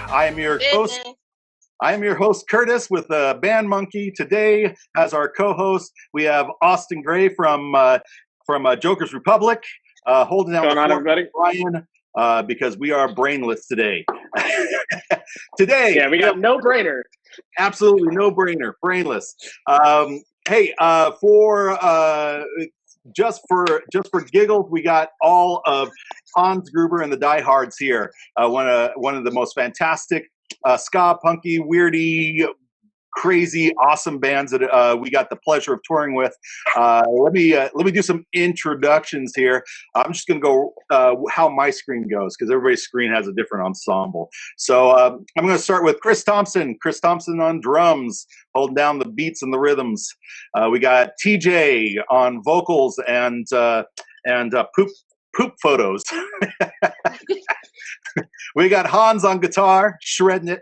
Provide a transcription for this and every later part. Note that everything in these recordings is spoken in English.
I am your host. I am your host, Curtis, with Band Monkey. Today, as our co-host, we have Austen Gray from Joker's Republic, holding down the fort for Brian, because we are brainless today. Today, yeah, we got no brainer. Absolutely no brainer, brainless. Just for giggles, we got all of Hans Gruber and the Diehards here. One of the most fantastic ska, punky, weirdy, crazy, awesome bands that we got the pleasure of touring with. Let me do some introductions here. I'm just going to go how my screen goes because everybody's screen has a different ensemble. So I'm going to start with Chris Thompson. Chris Thompson on drums, holding down the beats and the rhythms. We got TJ on vocals and poop photos. We got Hans on guitar, shredding it.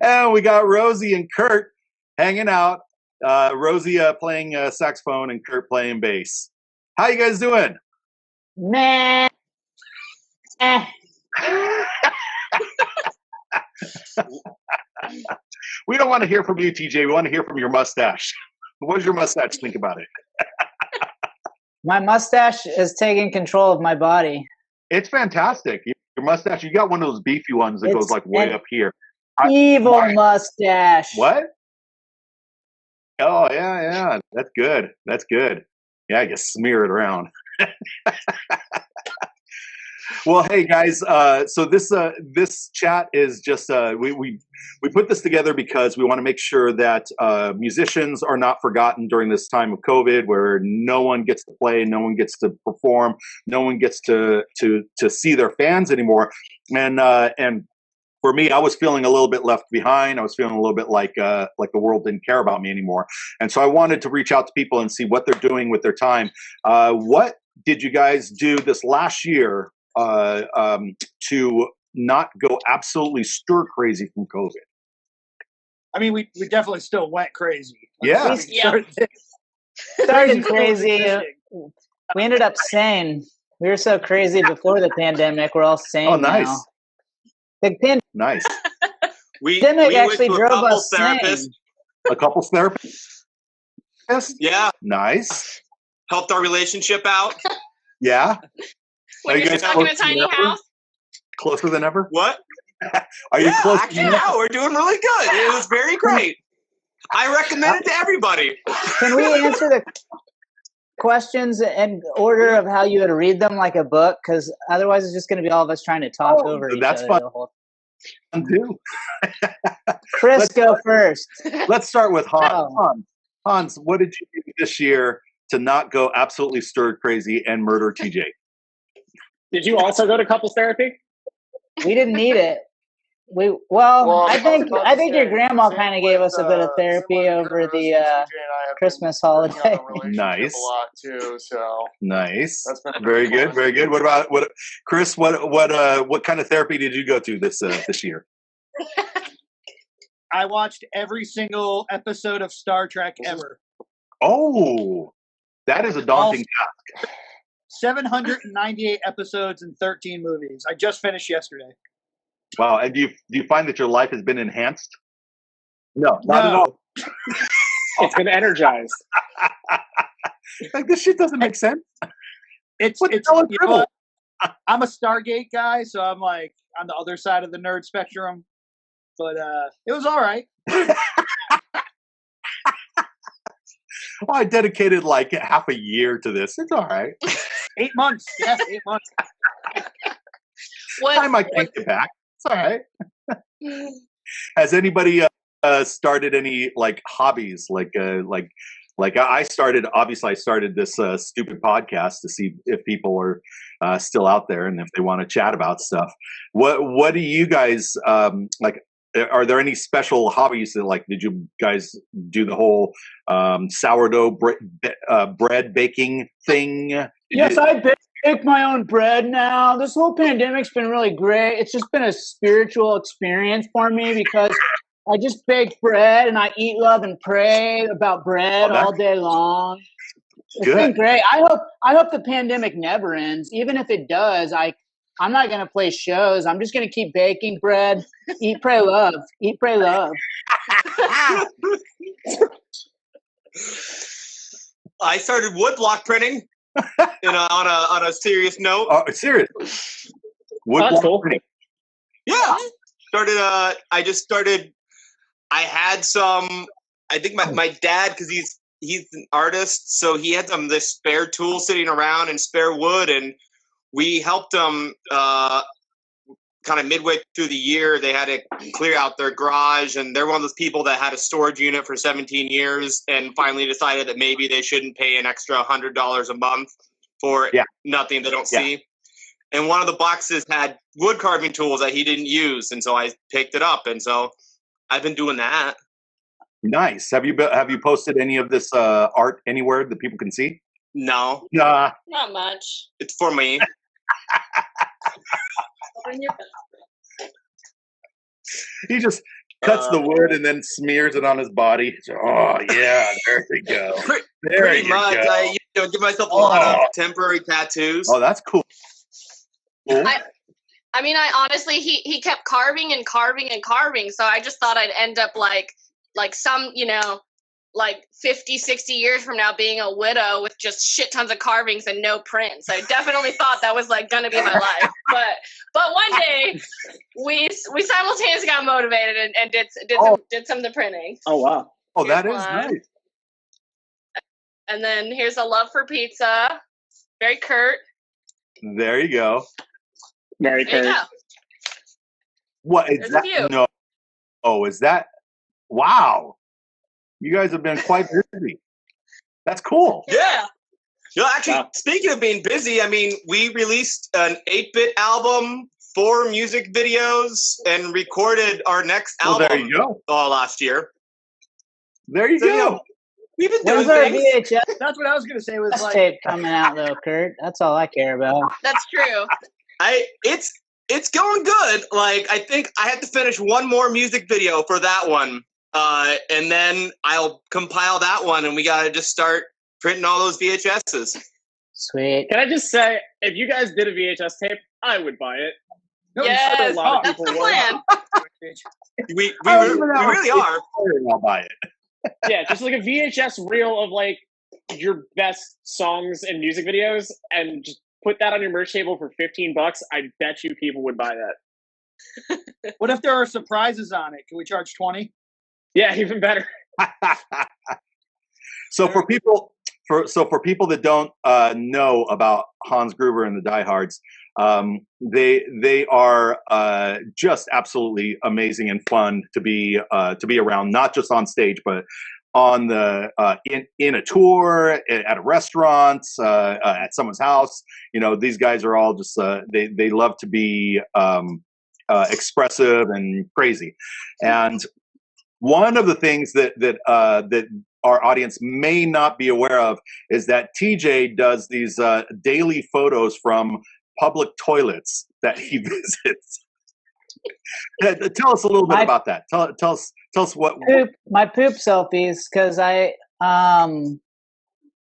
And we got Rosey and Kurt hanging out. Rosey playing saxophone and Kurt playing bass. How you guys doing? Meh. We don't want to hear from you, TJ. We want to hear from your mustache. What does your mustache think about it? My mustache is taking control of my body. It's fantastic. Your mustache, you got one of those beefy ones that goes like way up here. Evil mustache. What? Oh, yeah. That's good. Yeah, I can smear it around. Well, hey guys, so this chat is just we put this together because we want to make sure that musicians are not forgotten during this time of COVID, where no one gets to play, no one gets to perform, no one gets to see their fans anymore, and for me, I was feeling a little bit left behind. I was feeling a little bit like the world didn't care about me anymore, and so I wanted to reach out to people and see what they're doing with their time. What did you guys do this last year to not go absolutely stir crazy from COVID? I mean, we definitely still went crazy. Yeah. Started crazy. We ended up sane. We were so crazy before the pandemic. We're all sane now. Oh, nice. Nice. We actually went to drove us therapists. A couples therapist? Yeah. Nice. Helped our relationship out. Yeah. When you're stuck in a tiny house? Closer than ever? What? Are you close? Actually, no, we're doing really good. It was very great. I recommend it to everybody. Can we answer the questions in order of how you would read them like a book? Because otherwise it's just going to be all of us trying to talk over each that's other. Fun too. Chris, go first. Let's start with Hans. Hans, what did you do this year to not go absolutely stir crazy and murder TJ? Did you also go to couples therapy? We didn't need it. I think your grandma kind of gave us a bit of therapy over the Christmas holiday. Nice. A lot too, so nice. That's been very good. What about Chris? What kind of therapy did you go to this year? I watched every single episode of Star Trek ever. Oh, that is a daunting task. 798 episodes and 13 movies. I just finished yesterday. Wow. And do you find that your life has been enhanced? No, not at all. It's been energized. Like, this shit doesn't make sense. It's I'm a Stargate guy, so I'm like on the other side of the nerd spectrum. But it was all right. Well, I dedicated like half a year to this. It's all right. 8 months. Yeah, 8 months. Time I can't get back. It's all right. Has anybody started any like hobbies? Like I started. Obviously, I started this stupid podcast to see if people are still out there and if they want to chat about stuff. What do you guys like? Are there any special hobbies that, like, did you guys do the whole sourdough bread baking thing? Yes, I bake my own bread now. This whole pandemic's been really great. It's just been a spiritual experience for me because I just bake bread and I eat, love, and pray about bread all day long. It's been great. I hope the pandemic never ends. Even if it does, I I'm not gonna play shows. I'm just gonna keep baking bread. Eat, pray, love. Eat, pray, love. I started woodblock printing. On a serious note. Oh, serious. That's cool. Yeah. I just started. I had some. I think my dad, because he's an artist, so he had some of this spare tool sitting around and spare wood, and we helped him. Kind of midway through the year, they had to clear out their garage, and they're one of those people that had a storage unit for 17 years and finally decided that maybe they shouldn't pay an extra $100 a month for nothing they don't see. And one of the boxes had wood carving tools that he didn't use, and so I picked it up, and so I've been doing that. Nice. Have you posted any of this art anywhere that people can see? No. Nah. Not much. It's for me. He just cuts the wood and then smears it on his body. So, oh yeah, there we go. Pretty much. Go. I give myself a lot of temporary tattoos. Oh, that's cool. I mean, I honestly, he kept carving and carving and carving, so I just thought I'd end up like some, like 50, 60 years from now being a widow with just shit tons of carvings and no prints. I definitely thought that was like going to be my life. But one day we simultaneously got motivated and did some of the printing. Oh, wow. Oh, that Here's is one. nice. And then here's a love for pizza. Very curt. There you go. Very There you curt. go. What is There's a that? few. No. Oh, is that? Wow. You guys have been quite busy. That's cool. Yeah. Actually, Wow. speaking of being busy, I mean, we released an 8-bit album, 4 music videos, and recorded our next Well, album there you go. last year. There you So, go. We've been doing When's our things. VHS That's what I was gonna say. Was like, tape coming out though, Kurt? That's all I care about. That's true. It's going good. Like, I think I have to finish one more music video for that one. And then I'll compile that one, and we got to just start printing all those VHSs. Sweet. Can I just say, if you guys did a VHS tape, I would buy it. no, Yes, a lot of that's people the would. plan. We Oh, really are. I'll buy it. Yeah, just like a VHS reel of like your best songs and music videos, and just put that on your merch table for $15. I bet you people would buy that. what if there are surprises on it? Can we charge 20? Yeah, even better. So for people that don't know about Hans Gruber and the Diehards, they are just absolutely amazing and fun to be around, not just on stage, but on the in a tour, at a restaurant, at someone's house. These guys are all just they love to be expressive and crazy. And one of the things that our audience may not be aware of is that TJ does these daily photos from public toilets that he visits. Tell us a little bit about that. Tell us what My poop selfies, because I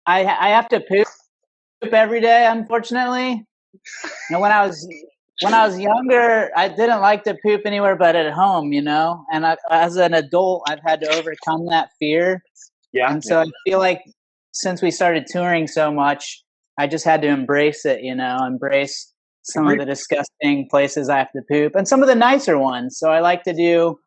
have to poop every day, unfortunately. And when I was younger, I didn't like to poop anywhere but at home, and as an adult, I've had to overcome that fear. Yeah. And so I feel like since we started touring so much, I just had to embrace it, embrace some of the disgusting places I have to poop and some of the nicer ones. So I like to do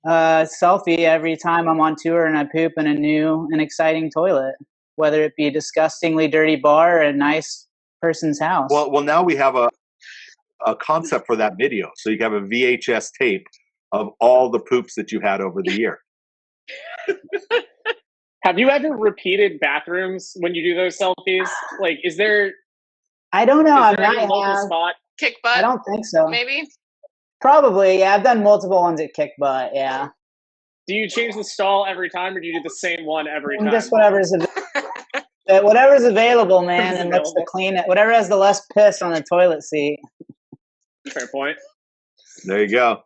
a selfie every time I'm on tour and I poop in a new and exciting toilet, whether it be a disgustingly dirty bar or a nice person's house. Well, now we have a concept for that video. So you have a VHS tape of all the poops that you had over the year. Have you ever repeated bathrooms when you do those selfies? Like, is there? I don't know. Is there any local spot? Kick butt. I don't think so. Maybe. Probably, yeah. I've done multiple ones at Kick Butt, yeah. Do you change the stall every time, or do you do the same one every time? Just whatever's available, man, and looks to clean it. Whatever has the less piss on the toilet seat. Fair point. There you go.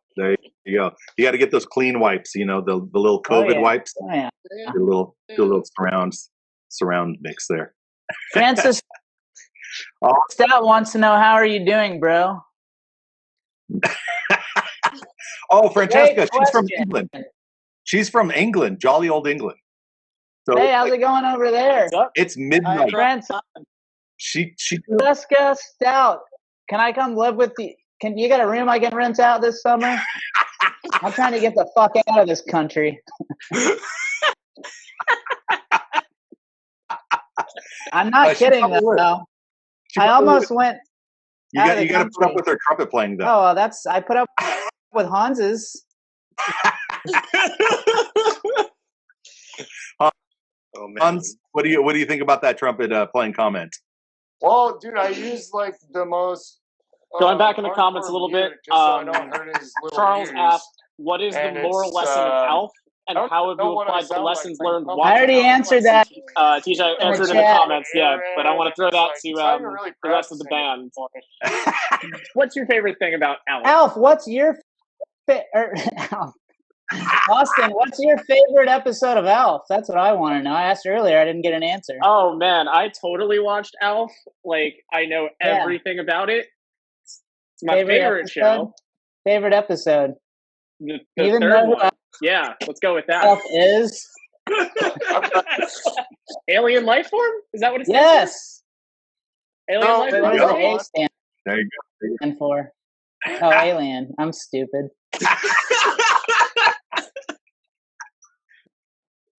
You got to get those clean wipes. The little COVID wipes. Oh, yeah. Do a little surround mix there. Francis Stout wants to know, how are you doing, bro? Oh, Francesca, Great she's from question. England. She's from England, jolly old England. So Hey, how's it going over there? What's up? it's midnight. Francesca She Stout. Can I come live with you? Can you got a room I can rent out this summer? I'm trying to get the fuck out of this country. I'm not she kidding probably would. though. she I probably almost went. you out got of the you got to put up country. with her trumpet playing though. Oh, that's I put up with Hans's. Oh man. Hans, what do you think about that trumpet playing comment? Well, dude, I use like the most. Going back in the comments a little hardcore bit, music, just so I don't hurt his little Charles ears. asked, "What is And the moral it's, lesson of Alf, and I don't how have know you what I applied the sound like, lessons like, learned I'm watching?" I already watching answered that. TJ in the answered in the chat. comments, yeah, but I want to throw that It's to like, I'm really the rest of the practicing band. What's your favorite thing about Alf? Alf, what's your Alf. Austin, what's your favorite episode of Alf? That's what I want to know. I asked earlier, I didn't get an answer. Oh man, I totally watched Alf. Like I know Yeah. everything about it. It's my favorite show. Favorite episode. The Even third know who one. Yeah, let's go with that. Alf is? Alien life form? Is that what it stands Yes. for? Alien No, life Wait, form. what does the A stand There you go. for? Oh, alien. I'm stupid.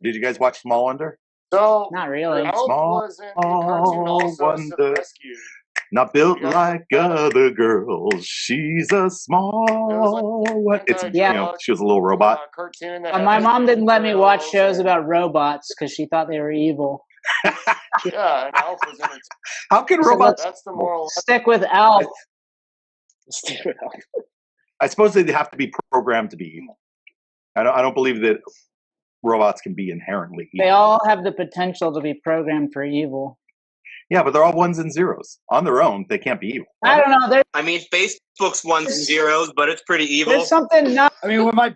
Did you guys watch Small Wonder? So, Not really. Alf was in a cartoon also as the Wonder. rescue. Not built Yeah. like other girls. She's a small one. It's Yeah. she was a little robot. Cartoon that My had mom didn't let me watch girls shows and- about robots because she thought they were evil. Yeah, and Alf was in it. How can So robots? That's the moral. Stick with Alf. Stick with Alf. I suppose they have to be programmed to be evil. I don't believe that robots can be inherently evil. They all have the potential to be programmed for evil. Yeah, but they're all ones and zeros. On their own, they can't be evil. I don't know. I mean, Facebook's ones and zeros, but it's pretty evil. There's something not I mean, when my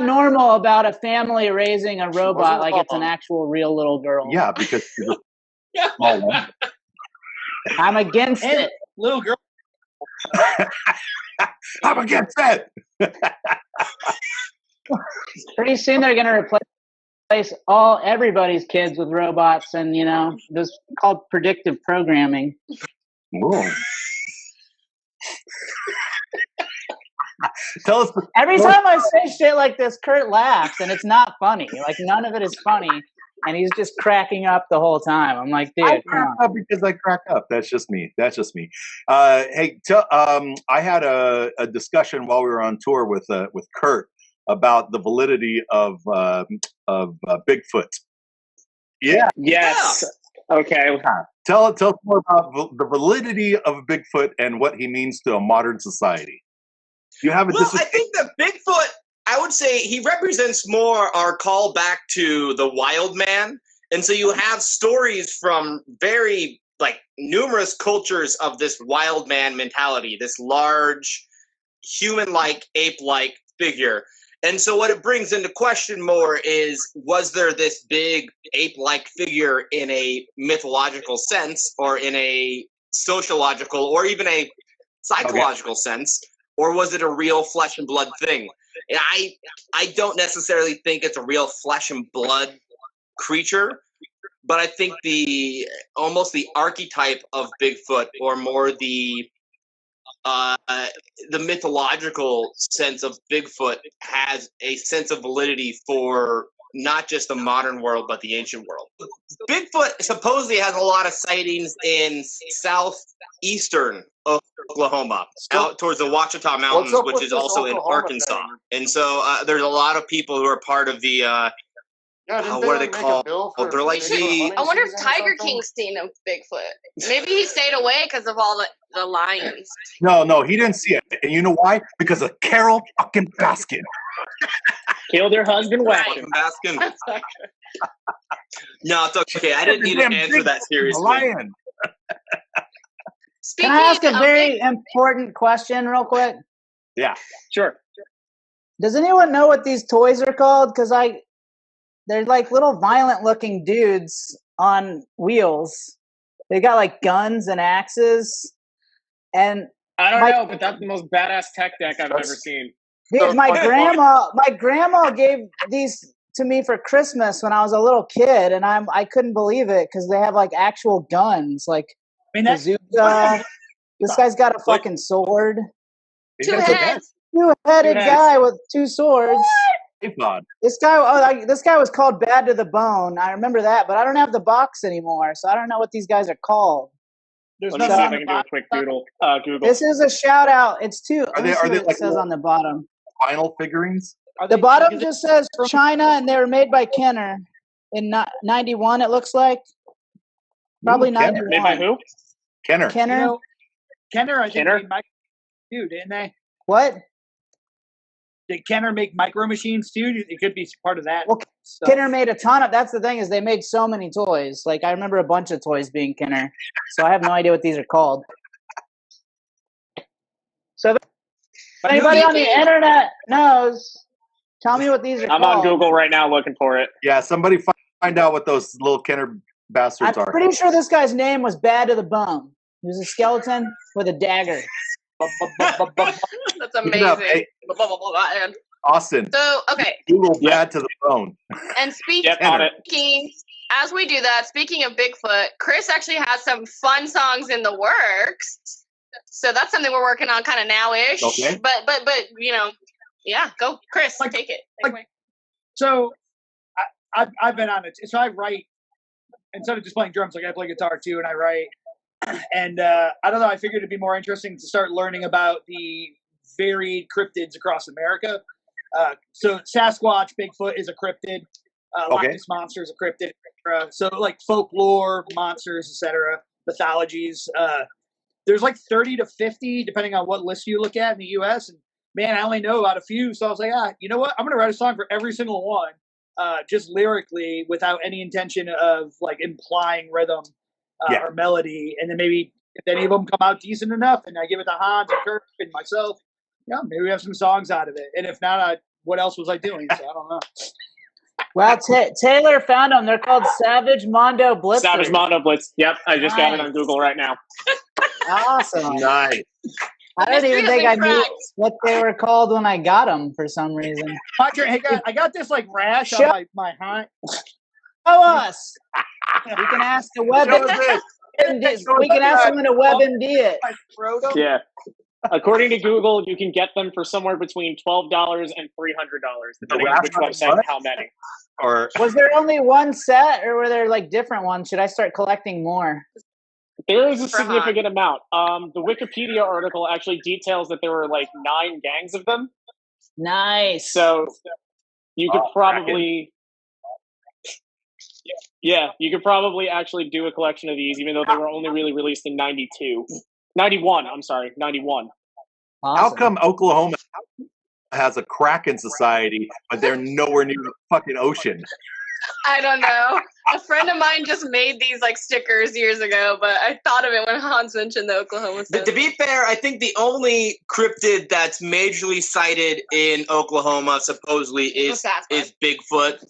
normal about a family raising a robot like it's an actual real little girl. Yeah, because she's a small one. I'm against and it. little girl, I'm against it. Pretty soon they're going to replace everybody's kids with robots, and this is called predictive programming. Whoa. Tell us. Every time I say shit like this, Kurt laughs, and it's not funny. Like none of it is funny, and he's just cracking up the whole time. I'm like, dude, I come crack on. up because I crack up. That's just me. Hey, I had a discussion while we were on tour with Kurt about the validity of Bigfoot. Yeah. Yes. Okay. Tell us more about the validity of Bigfoot and what he means to a modern society. You have Well, I think that Bigfoot, I would say he represents more our call back to the wild man. And so you have stories from very, numerous cultures of this wild man mentality, this large, human-like, ape-like figure. And so what it brings into question more is, was there this big ape-like figure in a mythological sense, or in a sociological, or even a psychological sense? Or was it a real flesh and blood thing? And I don't necessarily think it's a real flesh and blood creature, but I think almost the archetype of Bigfoot, or more the mythological sense of Bigfoot, has a sense of validity for not just the modern world, but the ancient world. Bigfoot supposedly has a lot of sightings in southeastern Oklahoma, out towards the Ouachita Mountains, up which with is this also in Oklahoma Arkansas. thing? And so there's a lot of people who are part of the, Yeah, didn't what are they make a called? bill for They're like hunting I wonder if season or Tiger something? King's seen a Bigfoot. Maybe he stayed away because of all the lions. No, he didn't see it. And you know why? Because of Carol fucking Baskin. Killed her husband whacking. Baskin. No, it's okay. I didn't need to answer that seriously. Lion. Speaking Can I ask a of very important question real quick? Yeah. Sure. Does anyone know what these toys are called? Because they're like little violent looking dudes on wheels. They got like guns and axes. And I don't My- know, but that's the most badass tech deck I've ever seen. Dude, my grandma gave these to me for Christmas when I was a little kid, and I couldn't believe it because they have like actual guns, like I mean, that's bazooka. This guy's got a fucking sword. He's Two got a good heads. Two-headed Two heads. guy with two swords. iPod. This guy, this guy was called Bad to the Bone. I remember that, but I don't have the box anymore, so I don't know what these guys are called. there's Let me see if nothing I on the can do a box. quick Google. This is a shout out. It's two. Let me they- see are they what it like says little- on the bottom. Vinyl figurines. Are The they- bottom is it- just says China, and they were made by Kenner in 91. It looks like probably Ooh, Kenner. 91. Made by who? Kenner. Kenner. You know, Kenner, I think Kenner? made too, didn't they? What? Did Kenner make micro machines too? It could be part of that. Well, stuff. Kenner made a ton of. That's the thing is they made so many toys. Like I remember a bunch of toys being Kenner, so I have no idea what these are called. So if anybody on the internet knows, tell me what these are I'm called. on Google right now looking for it. Yeah, somebody find out what those little Kenner bastards I'm are. pretty sure this guy's name was Bad to the Bone. He was a skeleton with a dagger. That's Look it up. amazing. Hey, And Austin, so, okay, Google Yeah. Bad to the Bone. and speaking, Yep, on it. as we do that, speaking of Bigfoot, Chris actually has some fun songs in the works. So that's something we're working on kind of now-ish. Okay. But you know, yeah, go, Chris, Like- take it. like- So I've been on it. So I write instead of just playing drums, like I play guitar too, and I write. And I don't know. I figured it'd be more interesting to start learning about the varied cryptids across America. So Sasquatch, Bigfoot is a cryptid. Loch Okay. Ness Monster is a cryptid. So like folklore, monsters, etc., mythologies. There's like 30 to 50, depending on what list you look at in the U.S. And man, I only know about a few. So I was like, you know what? I'm going to write a song for every single one, just lyrically, without any intention of like implying rhythm Yeah. or melody. And then maybe if any of them come out decent enough, and I give it to Hans and Kirk and myself, yeah, maybe we have some songs out of it. And if not, what else was I doing? So I don't know. Well, Taylor found them. They're called Savage Mondo Blitz. Savage Mondo Blitz. Yep, I just got it Nice. on Google right now. Awesome. Nice. I don't even Mystery has think been I knew cracked. what they were called when I got them for some reason. Padre, hey, guys, I got this like rash Show- on my hind. Show us. We can ask the web. Show us this. We can ask someone to WebMD it. My scrotum. Yeah. According to Google, you can get them for somewhere between $12 and $300, depending on which website and how many. Or Was there only one set, or were there like different ones? Should I start collecting more? There is a For Han. significant amount. The Wikipedia article actually details that there were like 9 gangs of them. Nice. So you could Oh, probably, yeah, you could probably actually do a collection of these, even though they were only really released in 91. I'm sorry, 91. Awesome. how come Oklahoma has a Kraken society, but they're nowhere near the fucking ocean? I don't know. A friend of mine just made these like stickers years ago, but I thought of it when Hans mentioned the Oklahoma But stuff. to be fair, I think the only cryptid that's majorly cited in Oklahoma supposedly is Sasquatch. Bigfoot.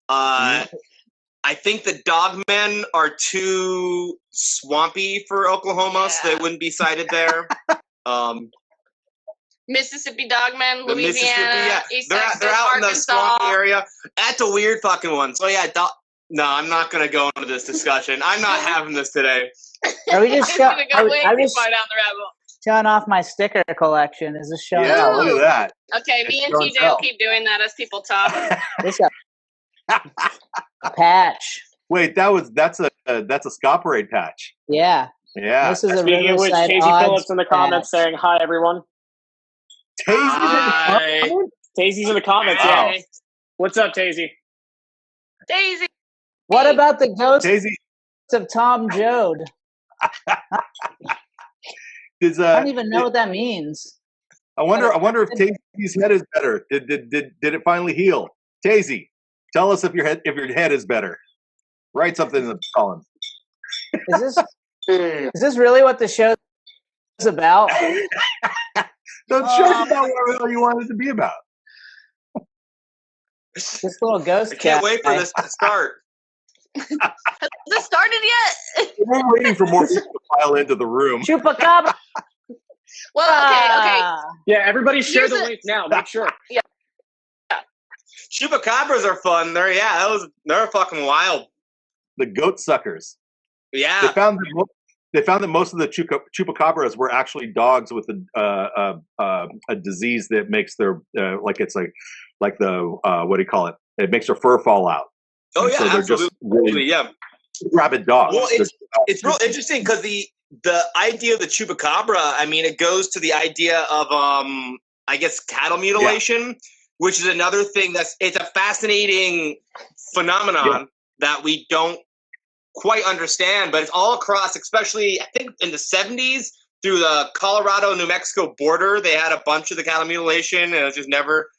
I think the dogmen are too swampy for Oklahoma, so Yeah. they wouldn't be cited there. Mississippi Dogmen, The Mississippi, Louisiana, yeah, East they're Texas, out in the Arkansas. swampy area. That's a weird fucking one. So yeah, no, I'm not gonna go into this discussion. I'm not having this today. Are we just It's show, gonna go way are too we just far down the rabbit hole. showing off my sticker collection? Is this showing? Yeah, off? look at that. Okay, me and It's TJ will yourself. keep doing that as people talk. This got a patch. Wait, that's a ska parade patch. Yeah. Yeah. This is a Speaking of which, Riverside Casey Odds Phillips in the comments patch. saying, hi, everyone. Tazy. Tazy's in the comments, Wow. yeah. What's up, Tazy? Daisy. What about the ghost Tazy of Tom Joad? is I don't even know what that means. I wonder if Tazy's head is better. Did it finally heal? Tazy, tell us if your head is better. Write something in the column. Is this really what the show is about? Don't show about what the hell you want it to be about. This little ghost I can't cat wait for guy. this to start. Has this started yet? We're waiting for more people to file into the room. Chupacabra. Well, okay. Yeah, everybody share Here's the a- link now. Make sure. Chupacabras are fun. They're fucking wild. The goat suckers. Yeah. They found that most of the chupacabras were actually dogs with a disease that makes their what do you call it? It makes their fur fall out. Oh And yeah, so they're absolutely. just really Yeah. rabid dogs. Well, it's real interesting because the idea of the chupacabra, I mean, it goes to the idea of I guess cattle mutilation, which is another thing it's a fascinating phenomenon that we don't quite understand, but it's all across, especially I think in the 70s through the Colorado New Mexico border. They had a bunch of the cattle mutilation, and it's just never,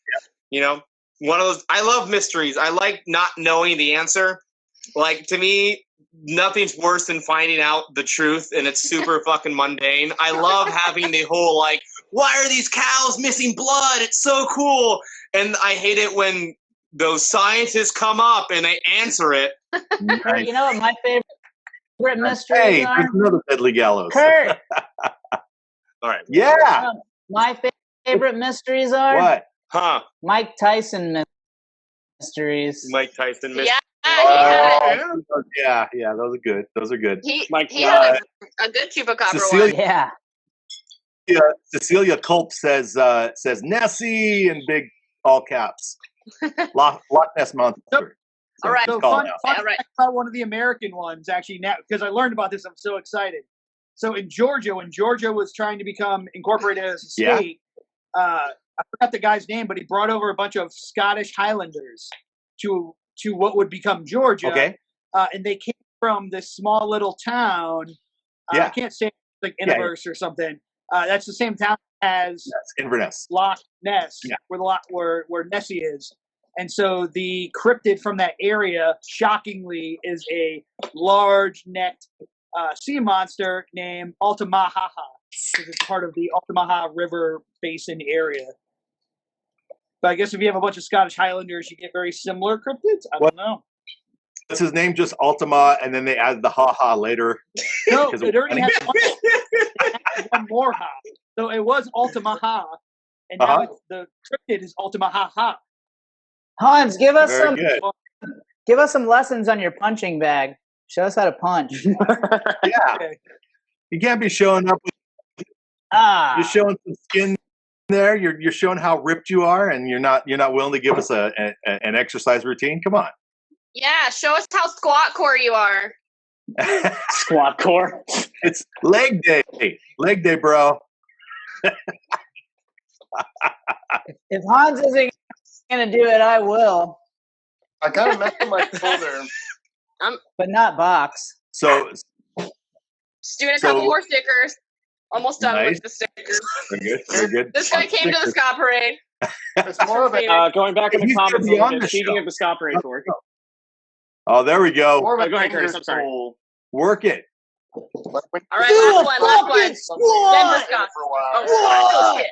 one of those. I love mysteries. I like not knowing the answer. Like, to me, nothing's worse than finding out the truth, and it's super fucking mundane. I love having the whole, like, why are these cows missing blood? It's so cool. And I hate it when those scientists come up and they answer it. Kurt, you know what my favorite mysteries Hey, are? there's another Deadly Gallows. Kurt, All right. Yeah. my favorite mysteries are What? Huh. Mike Tyson mysteries. Mike Tyson. Yeah, he Yeah, those are good. Those are good. had a good chupacabra Cecilia- one. Yeah. Cecilia Culp says Nessie in big all caps. Loch Ness Monster. All right. So Call fun it out. All right. fact about one of the American ones, actually, now, because I learned about this, I'm so excited. So in Georgia, when Georgia was trying to become incorporated as a state, I forgot the guy's name, but he brought over a bunch of Scottish Highlanders to what would become Georgia. Okay. And they came from this small little town. I can't say like Inverness or something. That's the same town as Inverness. Loch Ness, where Nessie is. And so the cryptid from that area, shockingly, is a large-necked sea monster named Altamahaha, because it's part of the Altamaha River Basin area. But I guess if you have a bunch of Scottish Highlanders, you get very similar cryptids. I don't know. What's his name? Just Ultima, and then they added the ha-ha later. No, it already had one more ha. So it was Altamaha, and now the cryptid is Altamahaha. Hans, give us Very good. give us some lessons on your punching bag. Show us how to punch. Yeah. You can't be showing up with you're showing some skin there. You're showing how ripped you are, and you're not willing to give us an exercise routine. Come on. Yeah, show us how squat core you are. Squat core. It's leg day. Leg day, bro. If Hans isn't gonna do it, I will. I got a mess in my folder. But not box. So Just doing a couple more stickers. Almost done with the stickers. Very good. Very good. This guy came to the ska parade. It's more of a Going back in the He's comments, gonna be on the speaking show. of the ska parade tour. Oh, there we go. more of a Go ahead, Chris, finger I'm sorry. tool. Work it. Like when All right, last one. something Denver Scott. for a while. Oh, shit.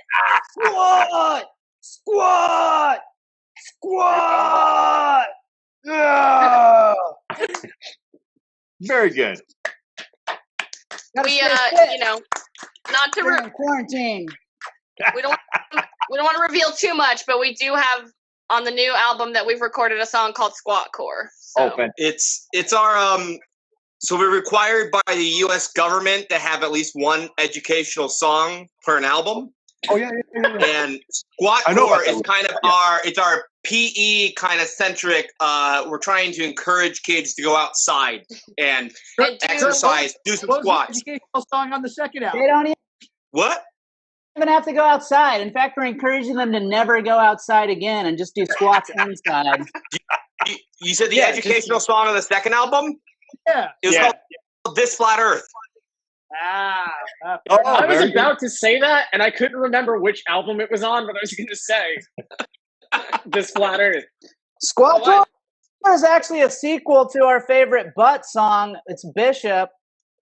Squat! Squat! Squat! Yeah! Very good. Gotta We, stay fit you know, not to during quarantine. we don't want to reveal too much, but we do have on the new album that we've recorded a song called Squat Core. So. Open. It's our so we're required by the U.S. government to have at least one educational song per an album. Oh yeah. And Squat I know Core about that is one. kind of our PE kind of centric. We're trying to encourage kids to go outside and And do- exercise, do some What was the squats. educational song on the second album? They don't What? even have to go outside. In fact, we're encouraging them to never go outside again and just do squats inside. You said the Yeah, educational song on the second album? Yeah. It was called This Flat Earth. Ah. Oh, I was very about to say that, and I couldn't remember which album it was on, but I was going to say This Flat Earth. Squat Core is actually a sequel to our favorite butt song. It's Bishop.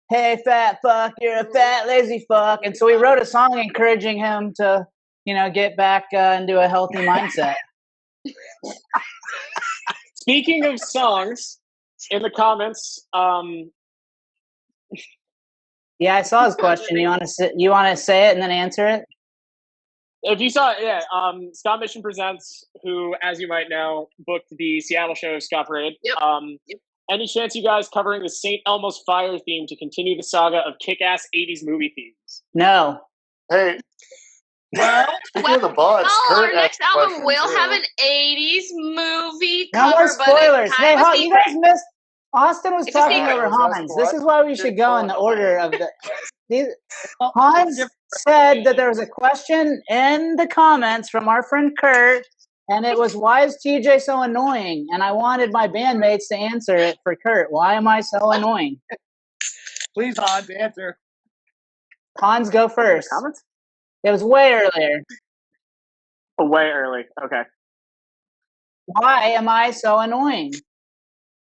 Hey, fat fuck, you're a fat, lazy fuck. And so we wrote a song encouraging him to, get back into a healthy mindset. Speaking of songs, in the comments, Yeah, I saw his question. You want to say it and then answer it? If you saw, Scott Mission Presents, who, as you might know, booked the Seattle show of Scott Parade. Yep. Any chance you guys covering the St. Elmo's Fire theme to continue the saga of kick-ass 80s movie themes? No. Hey, Well, speaking of the butts, Our Kurt next asked a album question, will too. have an 80s movie No more cover, but it spoilers. Hey, kind of you guys missed. Austin was It's a talking secret. over I was asking Hans. for This it. is why we should go in the order of the. Hans different. said that there was a question in the comments from our friend Kurt, and it was, "Why is TJ so annoying?" And I wanted my bandmates to answer it for Kurt. Why am I so annoying? Please, Hans, answer. Hans, go first. Comments? It was way earlier. Oh, way early. Okay. Why am I so annoying?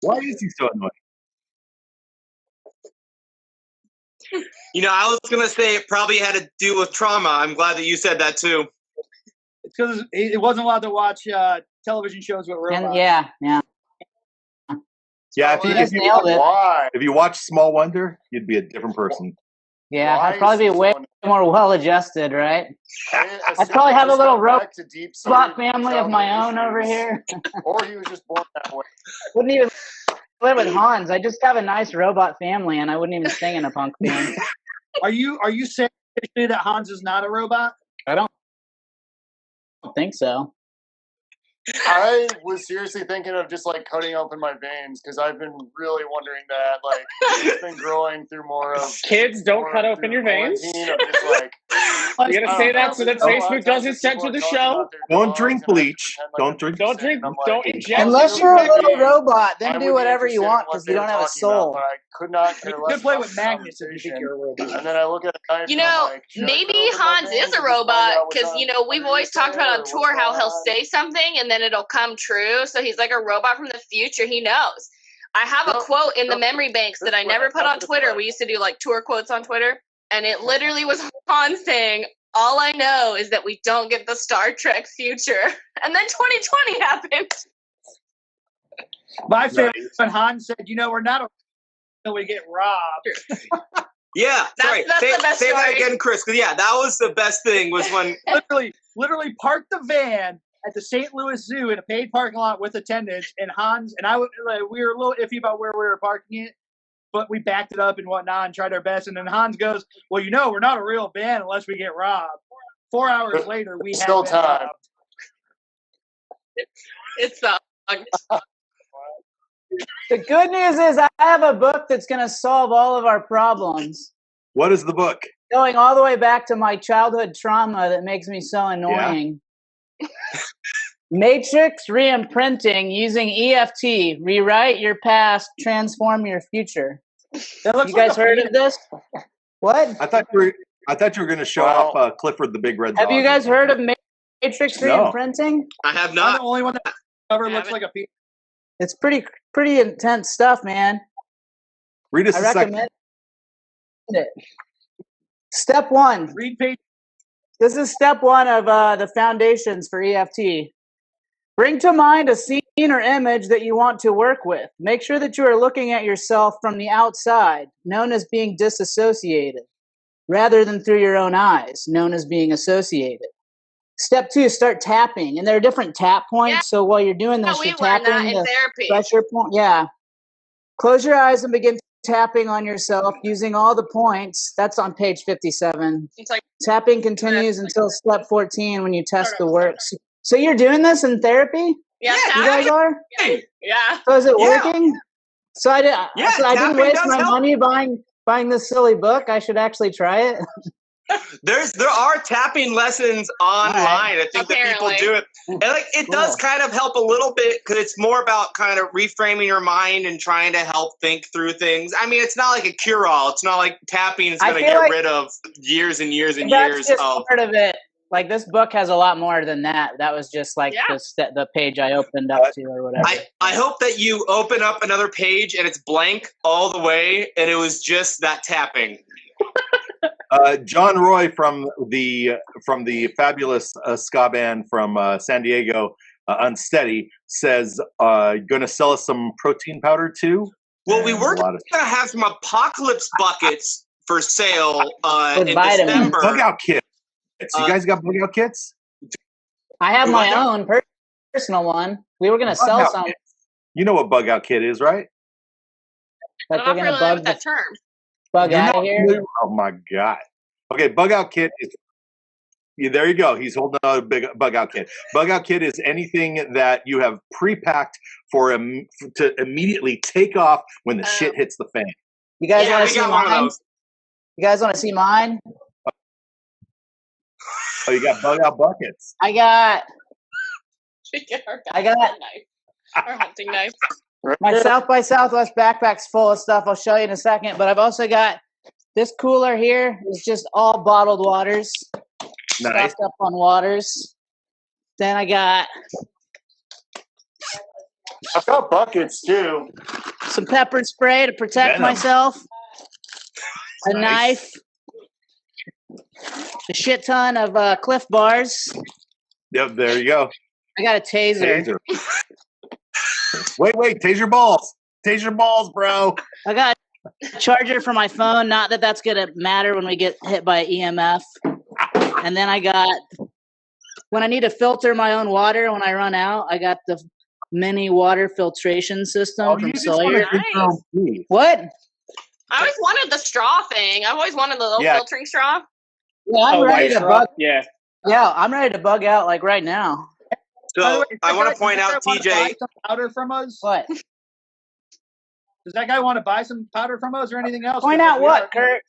Why is he so annoying? You know, I was gonna say it probably had to do with trauma. I'm glad that you said that too. It's because it wasn't allowed to watch television shows with robots. And yeah. Yeah, You guys nailed it. Why? if you watch Small Wonder, you'd be a different person. Yeah, Why I'd probably is be he way so more well-adjusted, right? I'd probably have a little robot robot family of my own over here. Or he was just born that way. Wouldn't even live with Hans. I just have a nice robot family, and I wouldn't even sing in a punk band. Are you saying that Hans is not a robot? I don't think so. I was seriously thinking of just like cutting open my veins because I've been really wondering that. Like, it's been growing through more of. Kids, don't more cut through open your veins. quarantine of just, like, You're gonna say that so that Facebook doesn't censor the show? Don't drink bleach. Don't drink. Don't drink. Don't inject. Unless you're a little Yeah. robot, I then would do be whatever you interested in want what because they you were don't have a talking about, soul. but I could not care You less could play about with the magnets if you think conversation. you're a robot. And then I look at a knife You and I'm know, like, should I maybe cut open my Hans veins is a and just find robot out what's because, on- you know, we've always talked about on underneath tour there or how what's he'll going on? say something and then it'll come true. So he's like a robot from the future. He knows. I have a No, quote in the no, memory banks that this I way, never put not on this Twitter. way. We used to do like tour quotes on Twitter. And it literally was Hans saying, "All I know is that we don't get the Star Trek future." And then 2020 happened. My favorite when Hans said, "You know, we're not until we get robbed." Yeah, sorry. That's the best say that story. again, Chris. Because yeah, that was the best thing. Was when literally parked the van at the St. Louis Zoo in a paid parking lot with attendants, and Hans and I we were a little iffy about where we were parking it, but we backed it up and whatnot and tried our best. And then Hans goes, "Well, you know, we're not a real band unless we get robbed." 4 hours later, we Still had been time. robbed. It sucked. The good news is I have a book that's going to solve all of our problems. What is the book? Going all the way back to my childhood trauma that makes me so annoying. Matrix re-imprinting using EFT. Rewrite your past, transform your future. That looks You guys like a heard penis. of this? What? I thought you were going to show Wow. off Clifford the Big Red Dog. Have you guys heard of Matrix No. re-imprinting? I have I'm not. the only one that cover looks Haven't. like a penis. It's pretty intense stuff, man. Read us I a second. recommend it. Step 1. Read page. This is step 1 of the foundations for EFT. Bring to mind a scene or image that you want to work with. Make sure that you are looking at yourself from the outside, known as being disassociated, rather than through your own eyes, known as being associated. Step 2, start tapping. And there are different tap points. Yeah. So while you're doing this, We you're learned that tapping in the therapy. pressure point. Yeah. Close your eyes and begin tapping on yourself using all the points. That's on page 57. It's like, Tapping continues until step 14 when you test the works. So you're doing this in therapy? yeah, You guys are? yeah. So is it Yeah. working? So I didn't tapping waste does my help. money buying this silly book. I should actually try it. There are tapping lessons online. I think that people Apparently. do it, and like it does kind of help a little bit because it's more about kind of reframing your mind and trying to help think through things. I mean, it's not like a cure-all. It's not like tapping is I going to feel get like rid of years and years and That's years just of. part of it. Like this book has a lot more than that. That was just like Yeah. the page I opened up to or whatever. I hope that you open up another page and it's blank all the way, and it was just that tapping. John Roy from the fabulous ska band from San Diego, Unsteady, says, "Going to sell us some protein powder too?" Well, we And were a lot of- going to have some apocalypse buckets for sale With in vitamins. December. Bug out kits. You guys got bug out kits? I have What my now? own personal one. We were gonna Bug sell out some. kit. You know what bug out kit is, right? Like I'm we're not gonna familiar bug with that term. bug You're out not of here. familiar- Oh my god. Okay, bug out kit is. Yeah, there you go. He's holding out a big bug out kit. Bug out kit is anything that you have pre-packed to immediately take off when the shit hits the fan. You guys Yeah, want we to see got one of mine? those. You guys want to see mine? Oh, you got bug out buckets. I got I got- knife. Our hunting knife. my South by Southwest backpack's full of stuff. I'll show you in a second. But I've also got this cooler here. Is just all bottled waters, Nice. stocked up on waters. Then I got I've got buckets too. some pepper spray to protect Venom. myself, a Nice. knife, a shit ton of Cliff Bars. Yep, there you go. I got a taser. Taser. Wait, taser balls. Taser balls, bro. I got a charger for my phone. Not that that's gonna matter when we get hit by EMF. And then I got, when I need to filter my own water when I run out, I got the mini water filtration system Oh, from you just Sawyer. want to drink your own pee. What? I always wanted the straw thing. I've always wanted the little Yeah. filtering straw. Yeah, I'm ready to bug. Yeah. Yeah, I'm ready to bug out like right now. By the So way, I does want that to point guy out, wanna buy TJ. some powder from us? What? Does that guy want to buy some powder from us or anything else? Point 'Cause, out like, what, Kurt?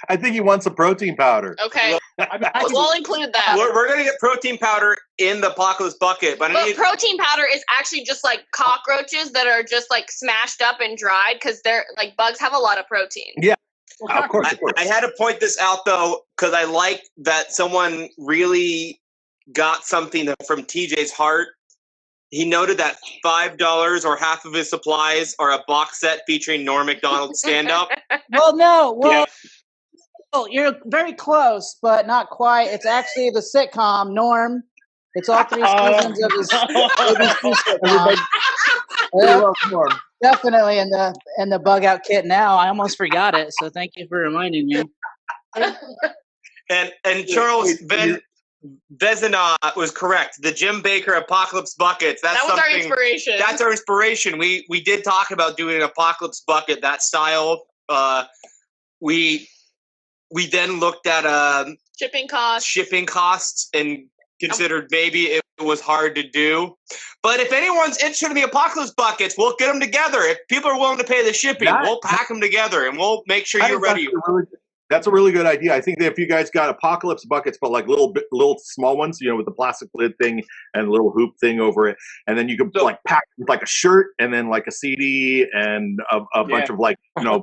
I think he wants a protein powder. Okay, I mean, I can- we'll include that. We're gonna get protein powder in the apocalypse bucket, but I But need. protein powder is actually just like cockroaches that are just like smashed up and dried because they're like bugs have a lot of protein. well, Of course, I, of course. I had to point this out though because I like that someone really got something from TJ's heart. He noted that $5 or half of his supplies are a box set featuring Norm Macdonald's stand-up. Well, no. Well, Yeah. you're very close, but not quite. It's actually the sitcom Norm. It's all three seasons of his ABC sitcom. Yeah, definitely in the bug out kit now. I almost forgot it, so thank you for reminding me. And Charles Vezina was correct. The Jim Baker Apocalypse buckets. That's That was our something. inspiration. That's our inspiration. We did talk about doing an apocalypse bucket, that style. We then looked at shipping costs. shipping costs and considered maybe it was hard to do. But if anyone's interested in the apocalypse buckets, we'll get them together. If people are willing to pay the shipping, we'll pack them together and we'll make sure you're ready. That's a really good idea. I think that if you guys got apocalypse buckets, but like little small ones, with the plastic lid thing and little hoop thing over it, and then you could like pack with like a shirt and then like a CD and a bunch of like bunch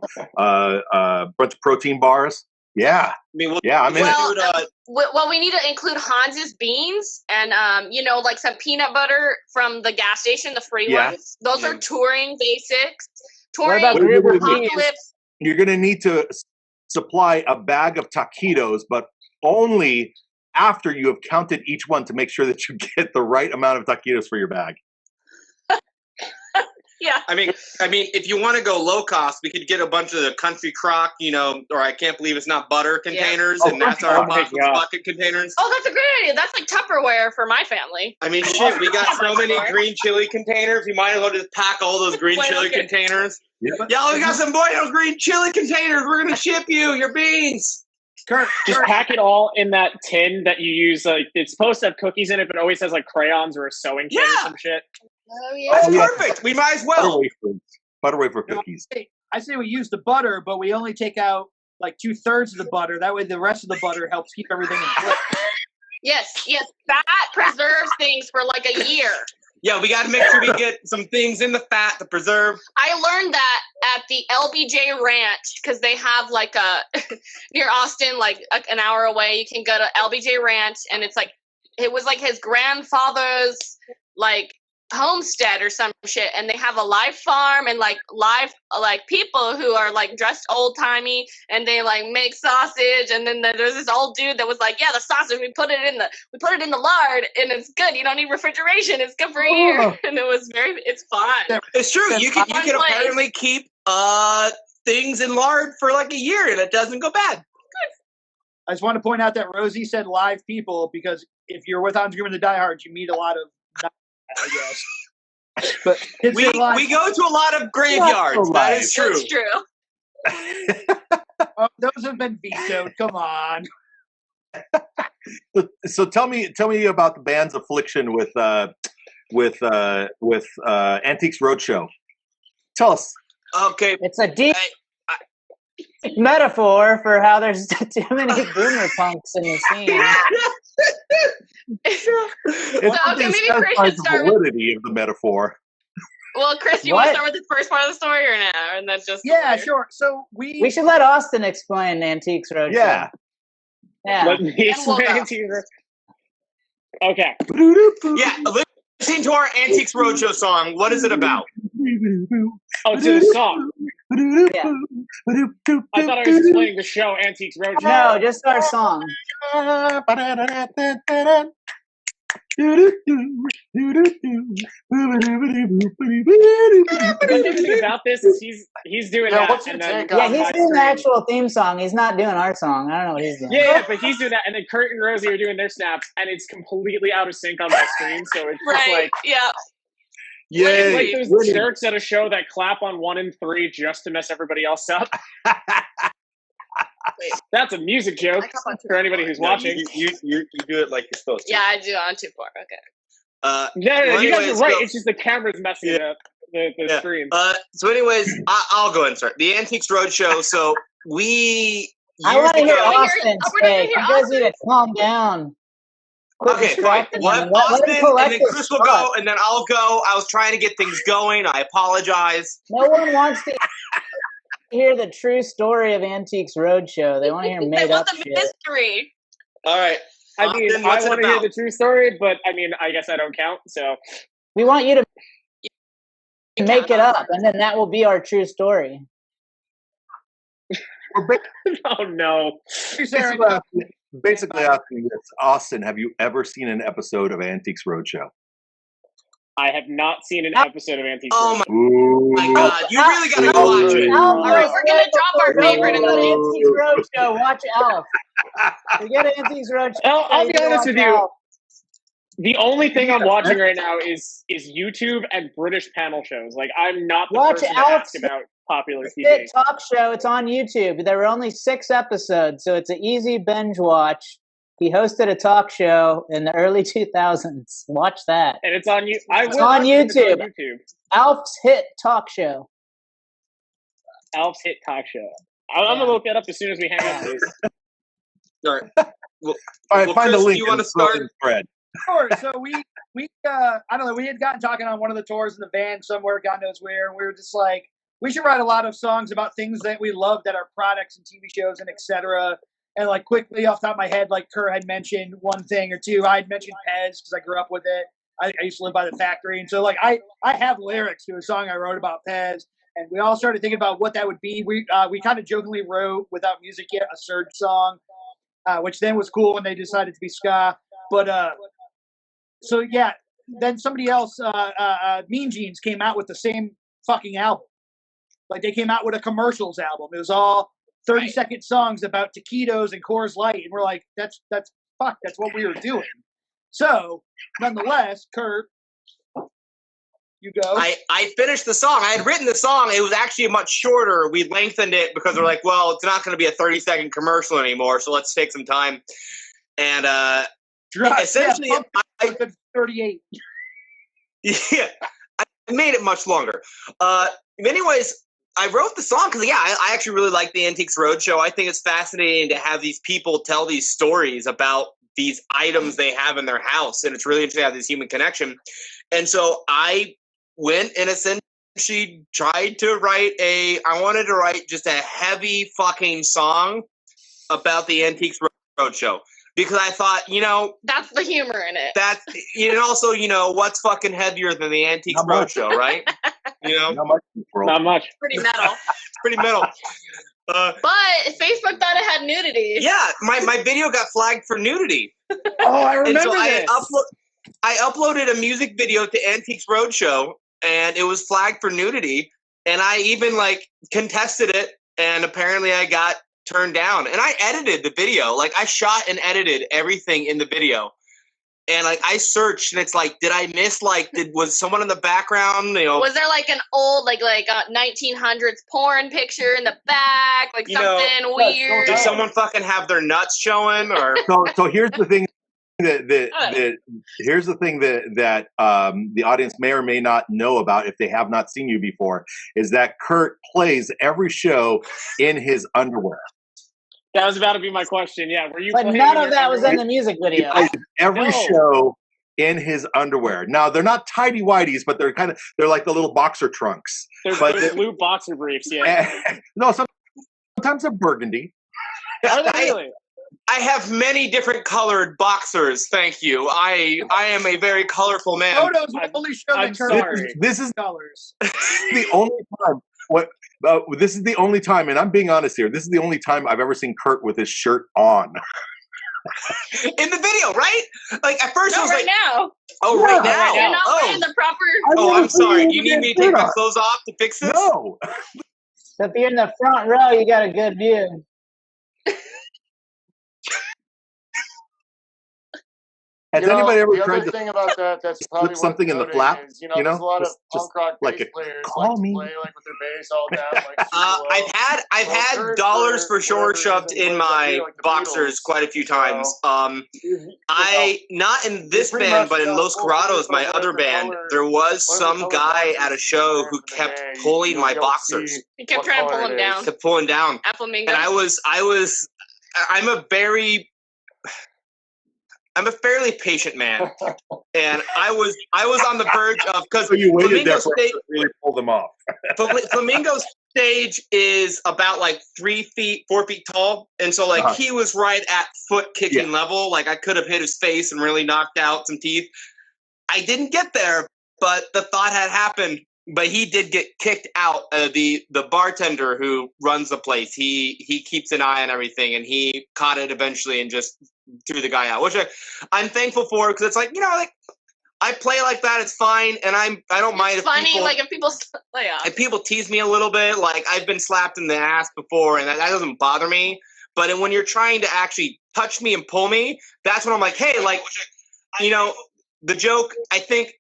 of protein bars. Yeah, I mean, I'm in it. Well, we need to include Hans's beans and like some peanut butter from the gas station, the free ones. Those are touring basics. Touring What about Gruber cheese? apocalypse. You're gonna need to supply a bag of taquitos, but only after you have counted each one to make sure that you get the right amount of taquitos for your bag. Yeah. I mean, if you want to go low cost, we could get a bunch of the Country Crock, or I can't believe it's not butter containers, and that's our apocalypse bucket containers. Oh, that's a great idea. That's like Tupperware for my family. I mean, shit, we got so many green chili containers. You might as well just pack all those green chili containers. Yeah, we got some Bueno green chili containers. We're gonna ship you your beans. Kurt, Just pack it all in that tin that you use. It's supposed to have cookies in it, but it always has like crayons or a sewing kit or some shit. Oh yeah. That's perfect. We might as well. Butter wafer cookies. I say we use the butter, but we only take out like 2/3 of the butter. That way, the rest of the butter helps keep everything in place. Yes. Fat preserves things for like a year. Yeah, we got to make sure we get some things in the fat to preserve. I learned that at the LBJ Ranch because they have like near Austin, like an hour away. You can go to LBJ Ranch, and it was like his grandfather's like homestead or some shit, and they have a live farm and like live people who are like dressed old timey, and they like make sausage, and then there's this old dude that was like, yeah, the sausage we put it in the lard and it's good, you don't need refrigeration, it's good for a year. And it's fun. It's true. You can apparently keep things in lard for like a year and it doesn't go bad. I just want to point out that Rosey said live people because if you're with Hans Gruber and the Diehards, you meet a lot of, I guess. But We go to a lot of graveyards. That is true. That's true. Oh, those have been vetoed. Come on. So tell me about the band's affliction with Antiques Roadshow. Tell us. Okay. It's a deep metaphor for how there's too many boomer punks in the scene. It's okay, maybe satisfies Chris should the start with. validity of the metaphor. Well, Chris, do you want to What? start with the first part of the story or now, and then just Yeah, later? sure. So we We should let Austen explain Antiques Roadshow. Yeah. Yeah. Let me And we'll explain go. to you. Okay. Yeah, listen to our Antiques Roadshow song. What is it about? Oh, to the song. Yeah. I thought I was explaining the show, Antiques Roadshow. No, just our song. The funny thing about this is he's doing Yeah, that, what's your and then take Yeah, on he's my doing the screen- actual theme song. He's not doing our song. I don't know what he's doing. Yeah, but he's doing that, and then Kurt and Rosie are doing their snaps, and it's completely out of sync on my screen. So it's just Right. like Yeah. Yay. like those Winning. jerks at a show that clap on 1 and 3 just to mess everybody else up. That's a music joke I got one too. for anybody who's No, watching. You do it like you're supposed to. Yeah, I do on 2-4. Okay. No, well, you guys are anyways, right. so- It's just the camera's messing it up. The Yeah. screen. So anyways, I'll go ahead and start. The Antiques Roadshow. So we I years want to hear ago. Austin's we're gonna take. hear You guys need to calm down. Quit Okay, fine. distracting What him. Let him Austin collect and then his Chris will thoughts. go, and then I'll go. I was trying to get things going. I apologize. No one wants to hear the true story of Antiques Roadshow. They want to hear They made want up the shit. mystery. All right. I mean, Austin, I what's it want to hear about? the true story, but I mean, I guess I don't count. So We want you to You make count. it up, and then that will be our true story. oh no. Basically asking this, Austin, have you ever seen an episode of Antiques Roadshow? I have not seen an episode of Antiques. Oh Roadshow. my God! You really gotta go watch it. All right, we're gonna drop our favorite and go to Antiques Roadshow. Watch Alf. Forget Antiques Roadshow. I'll be You honest watch with you. Alf. The only thing I'm watching right now is YouTube and British panel shows. Like, I'm not the Watch person to Alf. ask about popular TV. Fit talk show. It's on YouTube. There were only 6 episodes, so it's an easy binge watch. He hosted a talk show in the early 2000s. Watch that. And it's on you. I It's will on watch it if it's YouTube. on YouTube. Alf's Hit Talk Show. Alf's Hit Talk Show. I'm gonna look that up as soon as we hang up. Please. All right. All right, Well, find the Chris, link. you wanna and throw it in start? the thread. Sure. So we I don't know, we had gotten talking on one of the tours in the van somewhere, God knows where, and we were just like, we should write a lot of songs about things that we love that are products and TV shows and etc. And like quickly off the top of my head, like Kurt had mentioned one thing or two. I had mentioned Pez because I grew up with it. I used to live by the factory, and so like I have lyrics to a song I wrote about Pez, and we all started thinking about what that would be. We kind of jokingly wrote without music yet a Surge song, which then was cool when they decided to be ska. But so yeah, then somebody else, Mean Jeans, came out with the same fucking album. Like they came out with a commercials album. It was all 30-second songs about taquitos and Coors Light, and we're like, that's what we were doing. So, nonetheless, Kurt, you go. I finished the song. I had written the song. It was actually much shorter. We lengthened it because we're like, well, it's not going to be a 30-second commercial anymore, so let's take some time. And essentially, yeah, I 38. yeah, I made it much longer. Anyways, I wrote the song because, yeah, I actually really like the Antiques Roadshow. I think it's fascinating to have these people tell these stories about these items they have in their house, and it's really interesting to have this human connection. And so I went and essentially tried to I wanted to write just a heavy fucking song about the Antiques Roadshow. Because I thought, That's the humor in it. and also, what's fucking heavier than the Antiques Not much. Roadshow, right? Not much in the world. Not much. Pretty metal. Pretty metal. But Facebook thought it had nudity. Yeah, my video got flagged for nudity. Oh, I And remember so this. I uploaded a music video to Antiques Roadshow, and it was flagged for nudity. And I even like contested it, and apparently I got turned down. And I edited the video. Like I shot and edited everything in the video. And like I searched, and it's like, did I miss was someone in the background? You know, Was there like an old 1900s porn picture in the back, like something weird? did someone fucking have their nuts showing? Or So here's the thing here's the thing that the audience may or may not know about if they have not seen you before, is that Kurt plays every show in his underwear. That was about to be my question. Yeah, were you? But none of that was in the music video. Every show in his underwear. Now they're not tidy whities, but they're like the little boxer trunks. They're blue boxer briefs. Yeah. No, sometimes they're burgundy. Are they really? I have many different colored boxers. Thank you. I am a very colorful man. Photos will only show I'm the colors. sorry. This is colors. the only time. This is the only time, and I'm being honest here. This is the only time I've ever seen Kurt with his shirt on. In the video, right? Like at first I was like, now. "Oh, right Yeah, now." You're not wearing the proper. Oh, I'm sorry. Do you need me to take my clothes off to fix this? No. So if you're in the front row, you got a good view. Has anybody ever the tried other to thing about that's probably slip something in the noting flap? is, there's a lot of Just punk rock like bass a players call like me. to play like with their bass all down. Like, super low. I've had Kurt, dollars for sure whatever shoved reason, in plays my like the boxers Beatles. quite a few times. You I not in this pretty band, much but in got Los full Corrados, my whatever other band, color- there was whatever some color guy boxers at a you show wear who for the kept day, pulling you'll my be able to boxers. see He kept what trying to pull color him it down. is. Kept pulling down, At Flamingo. and I'm a fairly patient man, and I was on the verge of, because So you waited there Flamingo's for him to really pull them off. Flamingo's stage is about like 4 feet tall, and so like he was right at foot kicking level. Like I could have hit his face and really knocked out some teeth. I didn't get there, but the thought had happened. But he did get kicked out. The bartender who runs the place, he keeps an eye on everything, and he caught it eventually and just threw the guy out, which I'm thankful for, because it's like, like I play like that, it's fine, and I don't mind if Funny, people, like if people if people tease me a little bit. Like I've been slapped in the ass before, and that doesn't bother me. But when you're trying to actually touch me and pull me, that's when I'm like, hey, like, the joke, I think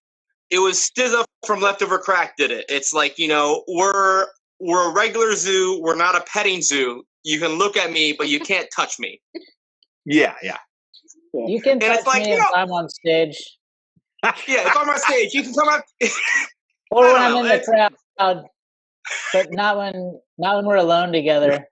it was SZA from Leftover Crack did it. It's like, we're a regular zoo. We're not a petting zoo. You can look at me, but you can't touch me. Yeah. You can touch me if I'm on stage. Yeah, if I'm on stage, you can come up. Or when I'm in the crowd. But not when we're alone together.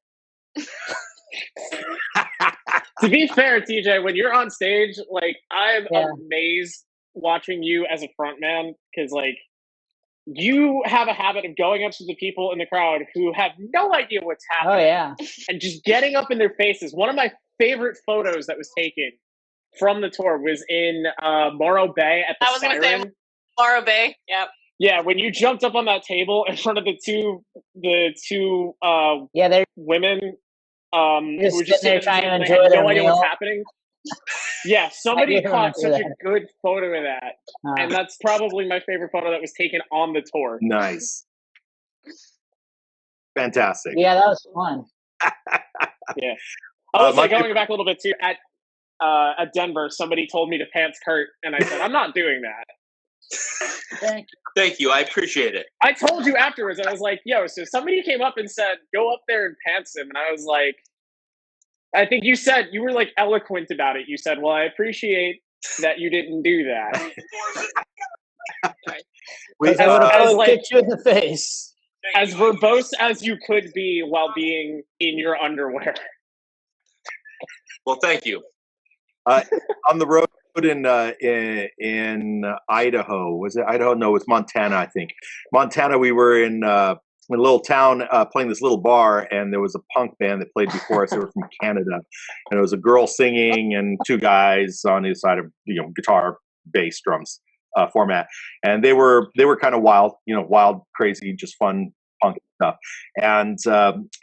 To be fair, TJ, when you're on stage, like I'm amazed watching you as a front man, because like you have a habit of going up to the people in the crowd who have no idea what's happening. Oh yeah. And just getting up in their faces. One of my favorite photos that was taken from the tour was in Morro Bay at the Siren. Gonna say Morro Bay. Yep. Yeah, when you jumped up on that table in front of the two they're women who were just sitting there trying to enjoy had their no idea meal. what's happening. Yeah, somebody caught such that. a good photo of that. And that's probably my favorite photo that was taken on the tour. Nice. Fantastic. Yeah, that was fun. Yeah. I was going back a little bit too, at Denver, somebody told me to pants Kurt, and I said, I'm not doing that. Thank you. I appreciate it. I told you afterwards, I was like, yo, so somebody came up and said, go up there and pants him. And I was like, I think you said, you were like eloquent about it. You said, well, I appreciate that you didn't do that. I would have kicked you in the face. As verbose as you could be while being in your underwear. Well, thank you. On the road in Idaho, was it Idaho? No, it was Montana, I think. Montana, we were in a little town playing this little bar, and there was a punk band that played before us. They were from Canada, and it was a girl singing and two guys on either side of guitar, bass, drums format, and they were kind of wild, wild, crazy, just fun punk stuff. And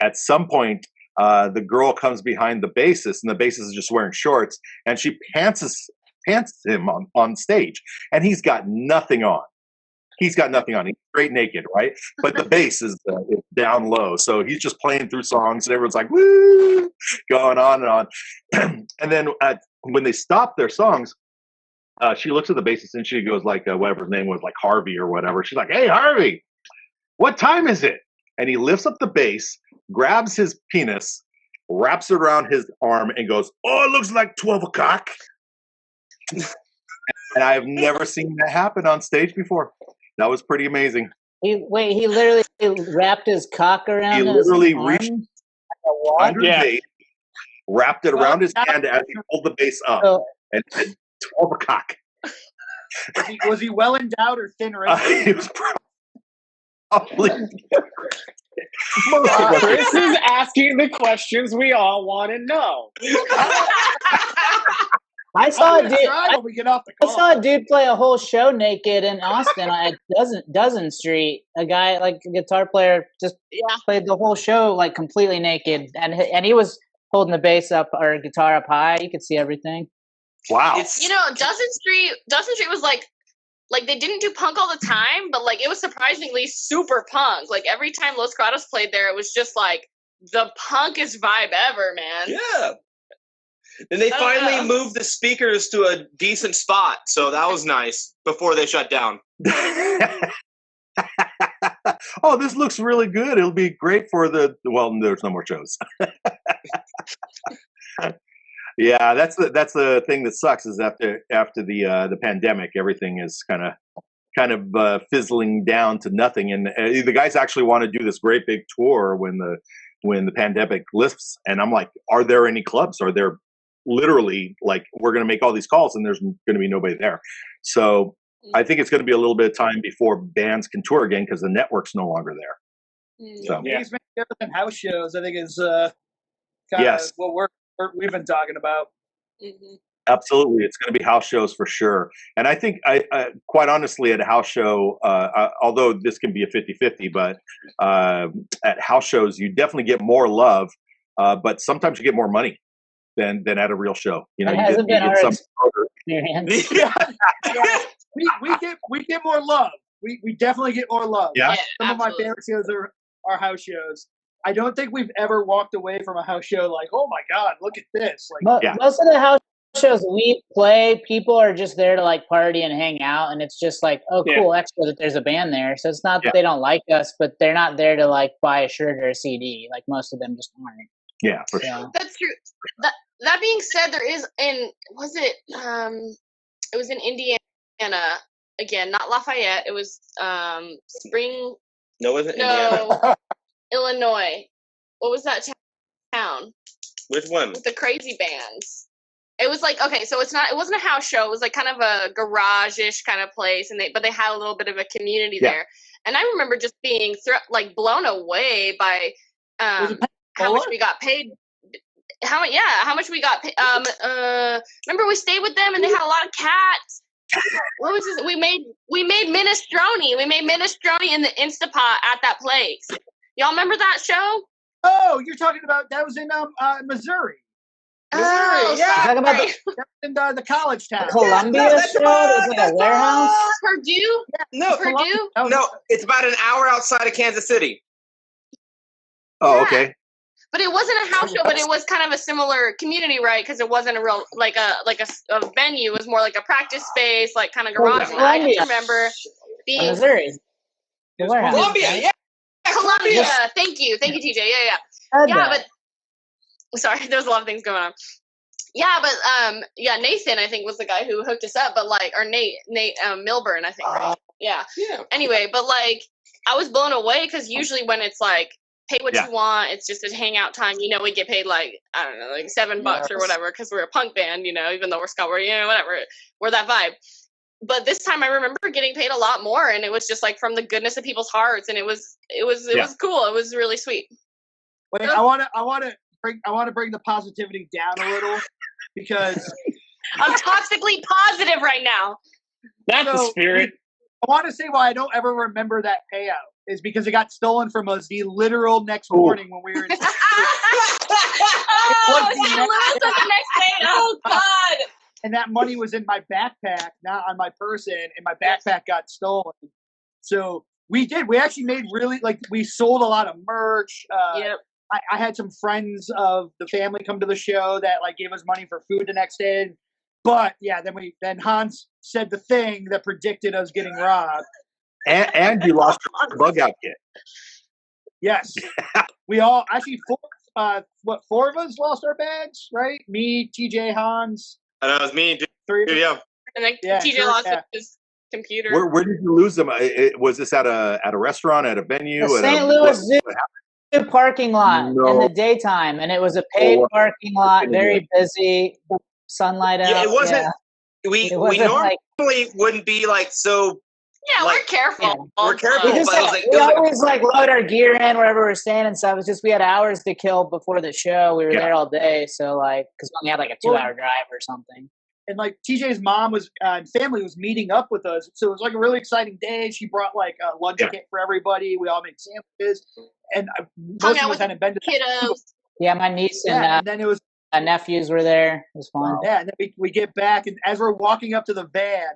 at some point, the girl comes behind the bassist, and the bassist is just wearing shorts, and she pants him on stage, and he's got nothing on. he's got nothing on. He's straight naked, right? But the bass is down low, so he's just playing through songs, and everyone's like, "Woo!" going on and on. And then when they stop their songs, she looks at the bassist and she goes like, whatever his name was, like Harvey or whatever. She's like, "Hey, Harvey, what time is it?" And he lifts up the bass, grabs his penis, wraps it around his arm, and goes, "Oh, it looks like 12 o'clock." And I have never seen that happen on stage before. That was pretty amazing. He literally wrapped his cock around He his literally arm? reached What? under the bass, wrapped it around his hand as he pulled the bass up, and said, 12 o'clock. Was he well endowed or thin wristed? He was probably. Most of us- Chris is asking the questions we all want to know. I saw a dude. When we get off the I call. saw a dude play a whole show naked in Austin at Dozen Street. A guy, like a guitar player, just played the whole show like completely naked, and he was holding the bass up or guitar up high. You could see everything. Wow. You know, Dozen Street was like they didn't do punk all the time, but like it was surprisingly super punk. Like every time Los Grados played there, it was just like the punkest vibe ever, man. Yeah. And they finally moved the speakers to a decent spot, so that was nice before they shut down. Oh, this looks really good. It'll be great for there's no more shows. Yeah, that's the thing that sucks is after the pandemic, everything is kind of fizzling down to nothing. And the guys actually want to do this great big tour when the pandemic lifts. And I'm like, are there any clubs? Are there literally like we're going to make all these calls and there's going to be nobody there? So I think it's going to be a little bit of time before bands can tour again because the network's no longer there. So These make better than house shows. I think is kind of what we've been talking about. Mm-hmm. Absolutely, it's going to be house shows for sure. And I think, quite honestly, at a house show, although this can be a 50-50, but at house shows you definitely get more love, but sometimes you get more money than at a real show. You know, It hasn't been our some experience. We get more love. We definitely get more love. Yeah. Some of my favorite shows are house shows. I don't think we've ever walked away from a house show like, oh my God, look at this. Like, Most of the house shows we play, people are just there to like party and hang out, and it's just like, oh, cool, extra that there's a band there. So it's not that they don't like us, but they're not there to like buy a shirt or a CD. Like most of them just aren't. Yeah, for sure. That's true. That being said, there is it was in Indiana again, not Lafayette. It was Spring. No, it wasn't Indiana. Illinois. What was that town? Which one? With the crazy bands. It was like, okay, so it wasn't a house show. It was like kind of a garage-ish kind of place, but they had a little bit of a community there. And I remember just being blown away by how much we got paid. How much we got paid. Remember we stayed with them and they had a lot of cats. What was this? We made minestrone. We made minestrone in the Instapot at that place. Y'all remember that show? Oh, you're talking about that was in Missouri. Oh, yeah. Talking about in the college town. Columbia show? There's like a warehouse? Purdue? No, Purdue? No, it's about an hour outside of Kansas City. Oh, okay. But it wasn't a house show, but it was kind of a similar community, right? Because it wasn't a real like a venue. It was more like a practice space, like kind of garage. I just remember being Missouri. The warehouse. Columbia, yeah. Columbia. Thank you, TJ. Yeah, but sorry, there's a lot of things going on. Yeah, but Nathan, I think, was the guy who hooked us up. But Nate Milburn, I think, right? Yeah. Anyway, but I was blown away because usually when it's pay what you want, it's just a hangout time. We get paid I don't know, $7 or whatever because we're a punk band. Even though we're ska, whatever, we're that vibe. But this time I remember getting paid a lot more, and it was just from the goodness of people's hearts, and it was cool. It was really sweet. Wait, I want to bring the positivity down a little because I'm toxically positive right now. That's the spirit. I want to say why I don't ever remember that payout is because it got stolen from us the literal next morning when we were in. The next day. Oh God. And that money was in my backpack, not on my person, and my backpack got stolen. So we did. We actually made really we sold a lot of merch. Yep. I had some friends of the family come to the show that gave us money for food the next day. But yeah, then Hans said the thing that predicted us getting robbed. And you lost your bug out kit. Yes, we all actually four of us lost our bags, right? Me, TJ, Hans. That was me. Three. Yeah. And then Yeah, TJ sure, lost yeah. his computer. Where did you lose them? Was this at a restaurant, at a venue? The at St. a, Louis what Zoo parking lot in No. the daytime, and it was a paid Oh, parking lot, very busy, sunlight out. Yeah, it wasn't. Yeah. We It wasn't normally wouldn't be so. Yeah, like, we're careful. yeah. We're careful. We just but it was like, we always load our gear in wherever we're staying and stuff. It's just we had hours to kill before the show. We were there all day, so because we only had a 2-hour drive or something. And TJ's mom and family was meeting up with us, so it was a really exciting day. She brought a lunch kit for everybody. We all made sandwiches, and most of us hadn't been to kiddos. Yeah, my niece and then it was nephews were there. It was fun. Yeah, and then we get back, and as we're walking up to the van,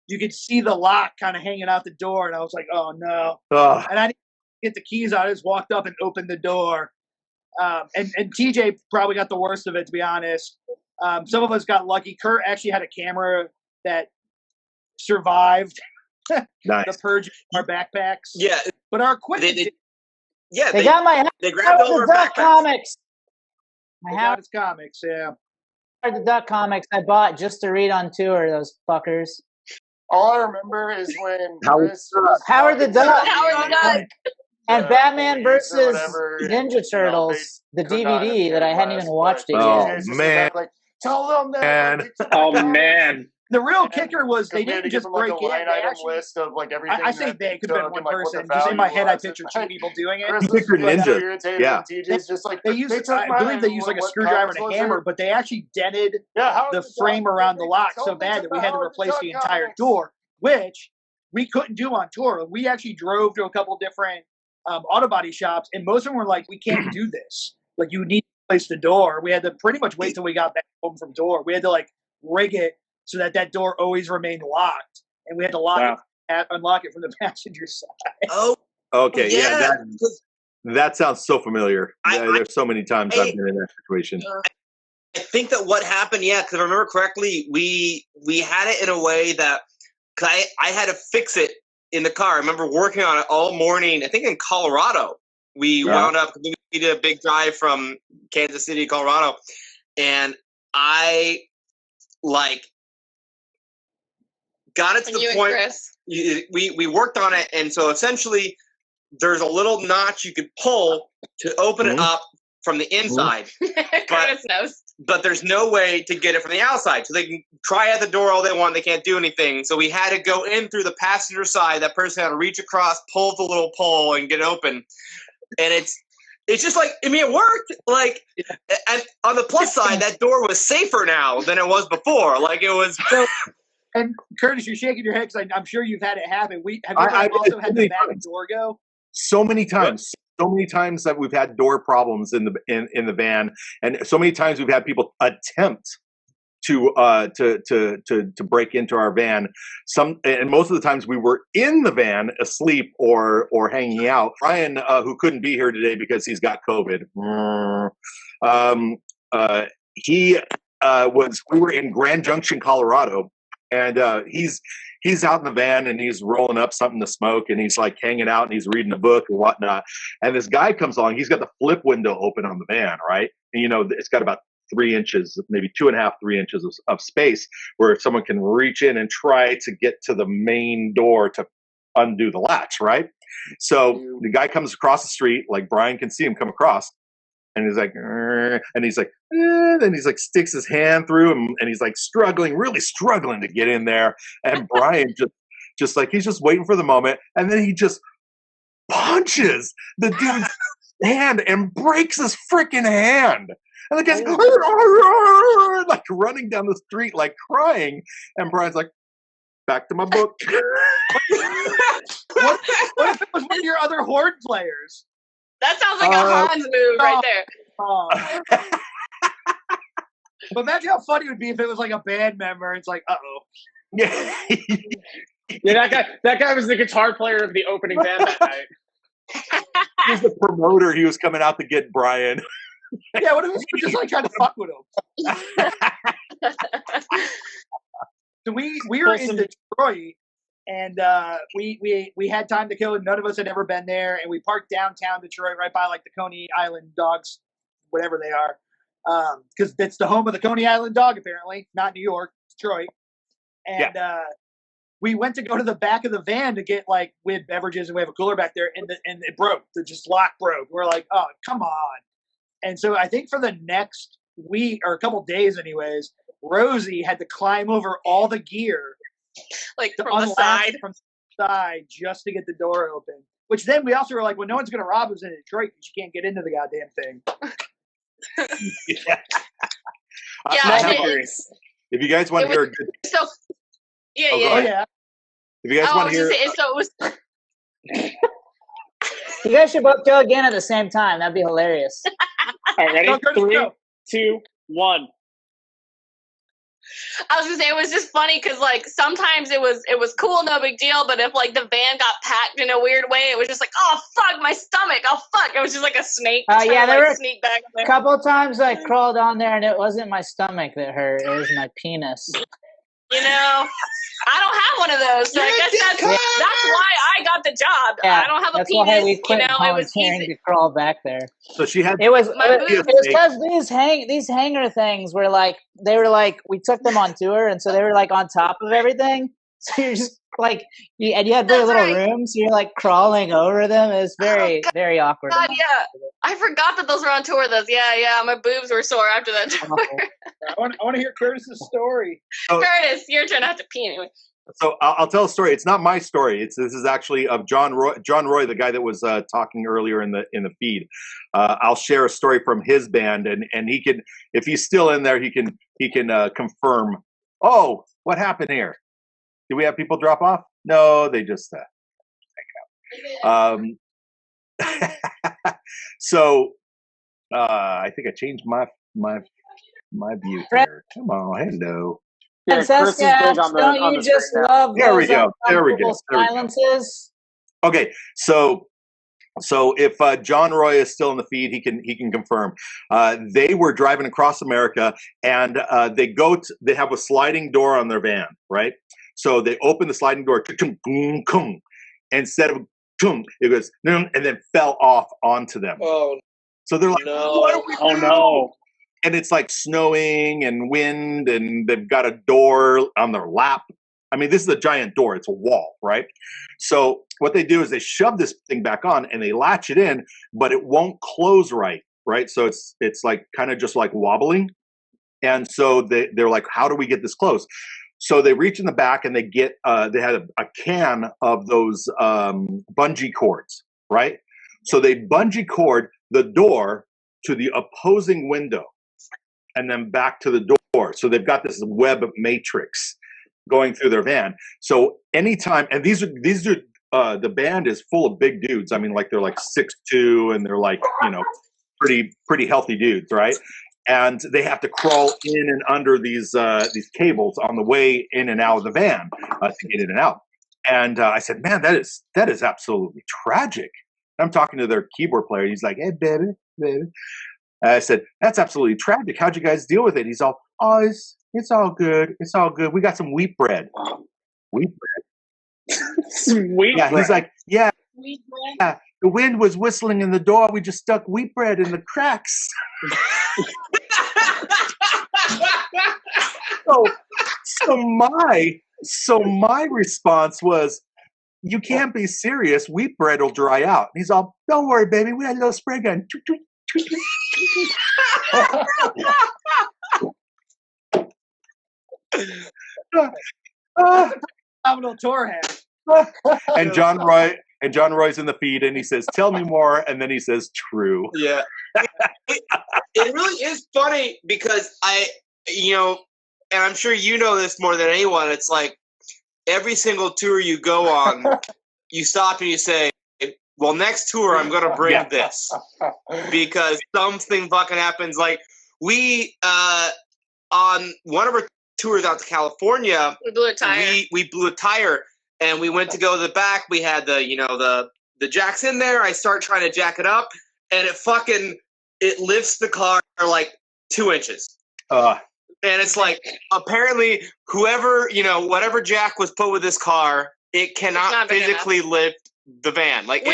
you could see the lock kind of hanging out the door, and I was like, "Oh no!" And I didn't get the keys out. I just walked up and opened the door, and TJ probably got the worst of it, to be honest. Some of us got lucky. Kurt actually had a camera that survived nice. the purge of our backpacks. Yeah, but our equipment. They got my they grabbed all the our Duck backpacks. comics. My Howard comics, yeah. The Duck comics I bought just to read on tour. Those fuckers. All I remember is when Howard the Duck. Howard the Duck. And Batman police or versus whatever, Ninja Turtles, the could not have DVD that I hadn't even cared watched it less, Oh, yet. it's just man. tell them that. Oh man. The real kicker was they We had to didn't give just them break a in. line They item actually, list of everything. I say they could have been took one and, what person. the Just in my value head, I was. pictured two people doing it. Chris was Secret like so Ninja. irritated, Yeah. and TJ's just They used, they took I believe mine. they used a What screwdriver comics and a was hammer, it? but they actually dented Howard the Duck, frame around the lock told so me bad to that we had to Howard replace Duck the entire comics. door, which we couldn't do on tour. We actually drove to a couple different auto body shops, and most of them were like, "We can't do this. You need to replace the door." We had to pretty much wait till we got back home from tour. We had to rig it so that door always remained locked, and we had to unlock it from the passenger side. Oh, Okay, yeah. that sounds so familiar. There's so many times I- I've been in that situation. I think that what happened, because I remember correctly, we had it in a way that I had to fix it in the car. I remember working on it all morning. I think in Colorado, we wound up. We did a big drive from Kansas City, Colorado, and I got it to the point. We worked on it, and so essentially, there's a little notch you could pull to open it up from the inside. Curtis knows. But there's no way to get it from the outside. So they can try at the door all they want. They can't do anything. So we had to go in through the passenger side. That person had to reach across, pull the little pole, and get it open. And it's just it worked. And on the plus side, that door was safer now than it was before. It was. And Curtis, you're shaking your head because I'm sure you've had it happen. I've also had the back door go. So many times. So many times that we've had door problems in the van, and so many times we've had people attempt to break into our van. And most of the times we were in the van asleep or hanging out. Ryan, who couldn't be here today because he's got COVID, we were in Grand Junction, Colorado, and he's out in the van and he's rolling up something to smoke and he's hanging out and he's reading a book and whatnot. And this guy comes along, he's got the flip window open on the van, right? And it's got about 3 inches, maybe 2.5, 3 inches of space where someone can reach in and try to get to the main door to undo the latch, right? So the guy comes across the street, Brian can see him come across. And he's and he's sticks his hand through and he's really struggling to get in there. And Brian just he's just waiting for the moment. And then he just punches the dude's hand and breaks his freaking hand. And the guy's running down the street, crying. And Brian's back to my book. What if it was one of your other horn players? That sounds like a Hans move right there. But imagine how funny it would be if it was a band member. It's uh-oh. Yeah. Yeah, that guy was the guitar player of the opening band that night. He was the promoter. He was coming out to get Brian. Yeah, what if we were just like trying to fuck with him? So we were in Detroit, and we had time to kill, and none of us had ever been there, and we parked downtown Detroit, right by like the Coney Island dogs, whatever they are, because it's the home of the Coney Island dog, apparently, not New York, Detroit. And we went to go to the back of the van to get like we had beverages, and we have a cooler back there, and it broke. The lock broke. We're like, oh, come on. And so I think for the next week or a couple days, anyways, Rosey had to climb over all the gear, like from the side, just to get the door open. Which then we also were like, well, no one's going to rob us in Detroit because you can't get into the goddamn thing. If you guys want to hear a good, yeah. If you guys want to hear, you guys should both go again at the same time. That'd be hilarious. All right, ready? 3, 2, 1. I was gonna say it was just funny because like sometimes it was cool, no big deal, but if like the van got packed in a weird way, it was just like, oh fuck, my stomach, oh fuck, it was just like a snake. Yeah, there were sneak back a couple of times I crawled on there and it wasn't my stomach that hurt; it was my penis. You know, I don't have one of those, so I guess that's why I got the job. Yeah, I don't have a that's penis. Why we quit it was easy to crawl back there. So she had. It was because these hanger things were like we took them on tour, and so they were like on top of everything. So you're just like and you had very little room, so you're like crawling over them. It was very very awkward. God, yeah, I forgot that those were on tour. Yeah, my boobs were sore after that tour. I want to hear Curtis's story. Curtis, your turn. I have to pee anyway. So I'll tell a story. It's not my story. This is actually of John Roy, the guy that was talking earlier in the feed. I'll share a story from his band, and he can, if he's still in there, he can confirm. Oh, what happened here? Did we have people drop off? No, they just hang out. So I think I changed my view here. Come on, hello. Francesca, don't you just love those silences? Okay, so if John Roy is still in the feed, he can confirm. They were driving across America, and they have a sliding door on their van, right? So they open the sliding door, instead of it goes and then fell off onto them. Oh, so they're like, no. What are we doing? Oh no. And it's like snowing and wind, and they've got a door on their lap. I mean, this is a giant door. It's a wall, right? So what they do is they shove this thing back on and they latch it in, but it won't close right? So it's like kind of just like wobbling. And so they're like, how do we get this closed? So they reach in the back and they get, they had a can of those bungee cords, right? So they bungee cord the door to the opposing window and then back to the door. So they've got this web matrix going through their van. So anytime, and these are the band is full of big dudes. I mean, like they're like 6'2", and they're like, pretty healthy dudes, right? And they have to crawl in and under these cables on the way in and out of the van to get in and out. And I said, man, that is absolutely tragic. I'm talking to their keyboard player. He's like, hey, baby. I said, that's absolutely tragic. How'd you guys deal with it? He's all, oh, it's all good. It's all good. We got some wheat bread. Wheat bread? Sweet yeah, bread. He's like, yeah. Wheat bread? Yeah. The wind was whistling in the door. We just stuck wheat bread in the cracks. So my response was, you can't be serious. Wheat bread will dry out. And he's all, don't worry, baby. We had a little spray gun. Phenomenal tour hat. And John Roy's in the feed, and he says, tell me more. And then he says, true. Yeah. It really is funny because and I'm sure you know this more than anyone. It's like every single tour you go on, you stop and you say, well, next tour I'm going to bring this because something fucking happens. Like we, on one of our tours out to California, we blew a tire. We blew a tire. and we went to go to the back. We had the jacks in there. I start trying to jack it up, and it lifts the car like 2 inches. And it's like, apparently whoever, whatever jack was put with this car, it cannot physically lift the van. Like,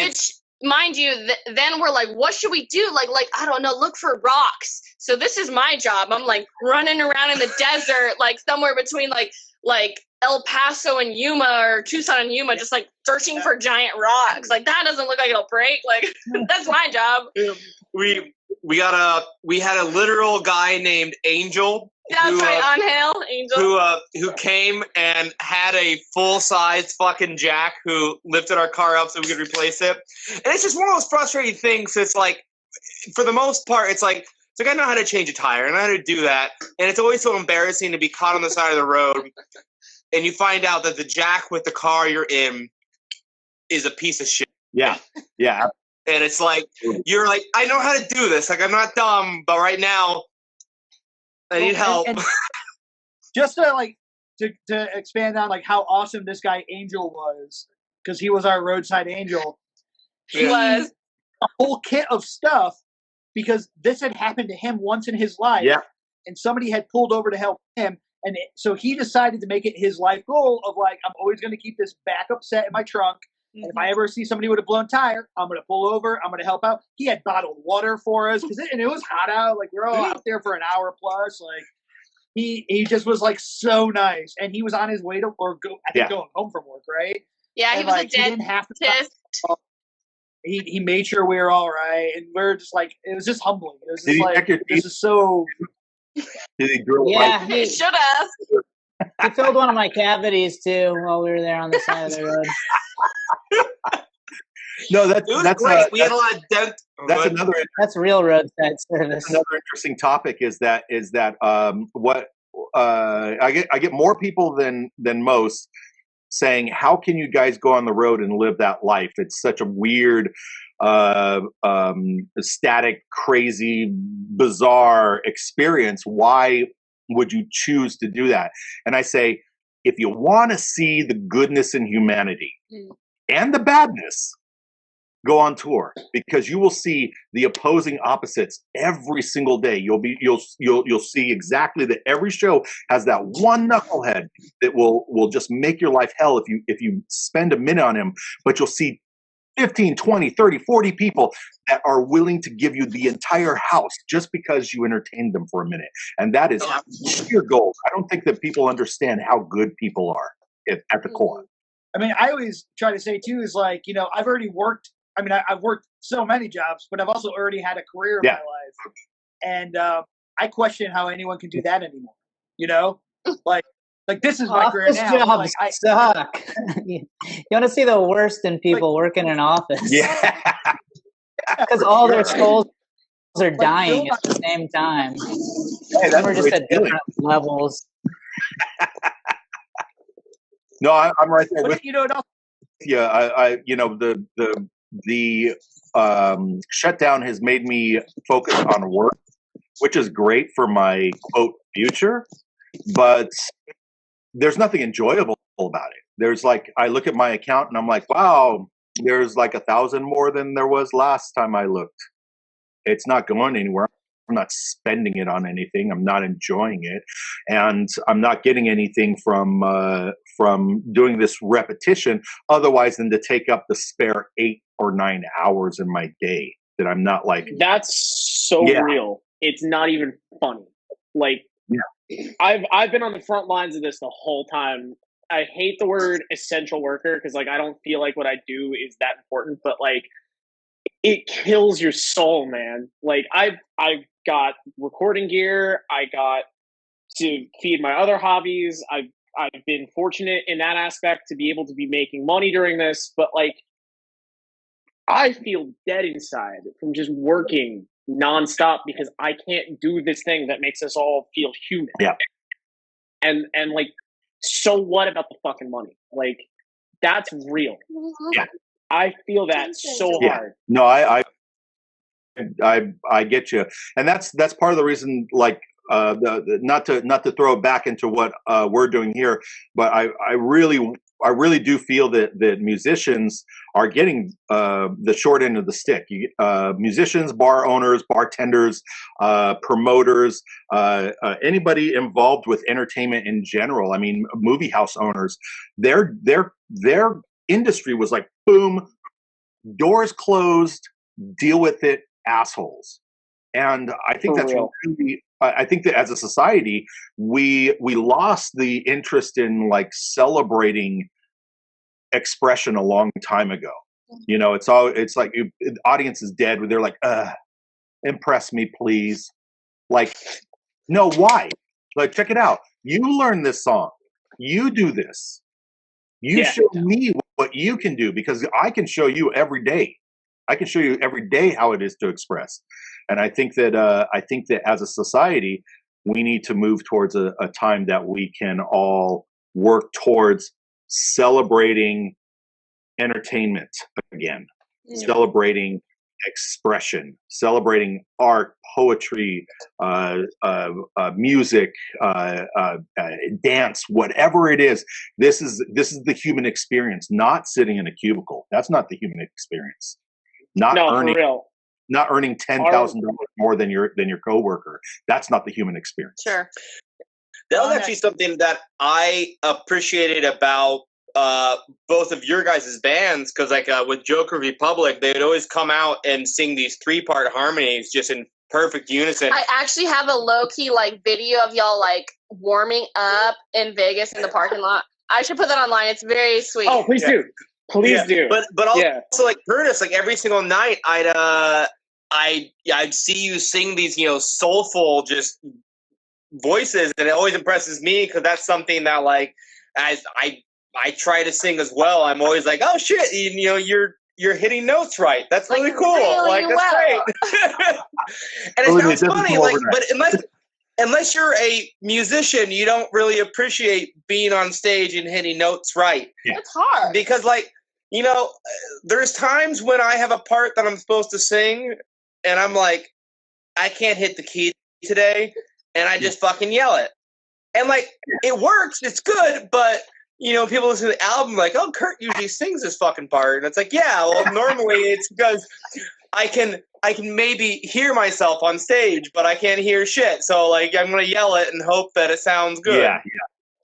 mind you, then we're like, what should we do? Like, I don't know, look for rocks. So this is my job. I'm like running around in the desert, like somewhere between like El Paso and Yuma, or Tucson and Yuma, just like searching for giant rocks. Like, that doesn't look like it'll break. Like, that's my job. We had a literal guy named Angel. That's right, Angel. Who came and had a full-size fucking jack who lifted our car up so we could replace it. And it's just one of those frustrating things. It's like, for the most part, it's like I know how to change a tire and I know how to do that. And it's always so embarrassing to be caught on the side of the road and you find out that the jack with the car you're in is a piece of shit. Yeah. Yeah. And it's like, you're like, I know how to do this. Like, I'm not dumb, but right now I need help. And just to expand on like how awesome this guy Angel was, because he was our roadside angel. He was a whole kit of stuff because this had happened to him once in his life. Yeah. And somebody had pulled over to help him. And so he decided to make it his life goal of like, I'm always going to keep this backup set in my trunk. And if I ever see somebody with a blown tire, I'm going to pull over. I'm going to help out. He had bottled water for us and it was hot out. Like, we're all out there for an hour plus. Like, he just was like so nice. And he was on his way to going home from work, right? Yeah, and he was like, a he didn't have to stop. He made sure we were all right. And we're just like, it was just humbling. It was just like, this is so. Did he drill? Yeah, he should have. He filled one of my cavities too while we were there on the side of the road. No, that's great. We had a lot of dent. That's real roadside service. Another interesting topic is that what I get more people than most saying, how can you guys go on the road and live that life? It's such a weird, static, crazy, bizarre experience. Why would you choose to do that? And I say, if you want to see the goodness in humanity and the badness, go on tour, because you will see the opposing opposites every single day. You'll see exactly that every show has that one knucklehead that will just make your life hell if you spend a minute on him, but you'll see 15, 20, 30, 40 people that are willing to give you the entire house just because you entertained them for a minute. And that is sheer gold. I don't think that people understand how good people are at the core. I mean, I always try to say too, is like, I've already worked. I mean, I've worked so many jobs, but I've also already had a career in my life. And I question how anyone can do that anymore. Like this is my career now. Jobs suck. You want to see the worst in people working in office. Yeah. Because all their souls are dying at the same time. Hey, we're just at different levels. No, I'm right there with you. Yeah, the shutdown has made me focus on work, which is great for my quote future, but there's nothing enjoyable about it. There's like, I look at my account and I'm like, wow, there's like 1,000 more than there was last time I looked. It's not going anywhere. I'm not spending it on anything. I'm not enjoying it, and I'm not getting anything from doing this repetition, otherwise than to take up the spare 8 or 9 hours in my day that I'm not like. That's so real. It's not even funny. Like, I've been on the front lines of this the whole time. I hate the word essential worker because like I don't feel like what I do is that important, but like it kills your soul, man. Like I've got recording gear. I got to feed my other hobbies. I've been fortunate in that aspect to be able to be making money during this, but like I feel dead inside from just working nonstop because I can't do this thing that makes us all feel human. Yeah. And like, so what about the fucking money? Like, that's real. Yeah. I feel that so hard. No, I get you, and that's part of the reason. Like, not to throw it back into what we're doing here, but I really really do feel that musicians are getting the short end of the stick. Musicians, bar owners, bartenders, promoters, anybody involved with entertainment in general. I mean, movie house owners, their industry was like, boom, doors closed, deal with it, assholes. And I think that's really, I think that as a society, we lost the interest in like celebrating expression a long time ago. You know, it's like the audience is dead when they're like, impress me, please. Like, no, why? Like, check it out. You learn this song. You do this. You show me what you can do, because I can show you every day. I can show you every day how it is to express. And I think that as a society, we need to move towards a time that we can all work towards celebrating entertainment again, celebrating expression, celebrating art, poetry, music, dance, whatever it is. This is the human experience, not sitting in a cubicle. That's not the human experience. Not earning $10,000 more than your coworker. That's not the human experience. Sure. That was actually something that I appreciated about both of your guys' bands, because like with Joker Republic, they would always come out and sing these 3-part harmonies just in perfect unison. I actually have a low-key like video of y'all like warming up in Vegas in the parking lot. I should put that online. It's very sweet. Oh, please do. Please do. But also like Curtis, like every single night I'd see you sing these, you know, soulful just voices, and it always impresses me, because that's something that like as I try to sing as well. I'm always like, oh shit, you know, you're hitting notes right. That's really cool. Really like that's great. And it sounds funny, like, but unless you're a musician, you don't really appreciate being on stage and hitting notes right. It's hard. Because like, you know, there's times when I have a part that I'm supposed to sing and I'm like, I can't hit the key today, and I just fucking yell it. And like, it works, it's good, but you know, people listen to the album like, oh, Kurt usually sings this fucking part. And it's like, yeah, well, normally it's because I can maybe hear myself on stage, but I can't hear shit. So like, I'm going to yell it and hope that it sounds good. Yeah.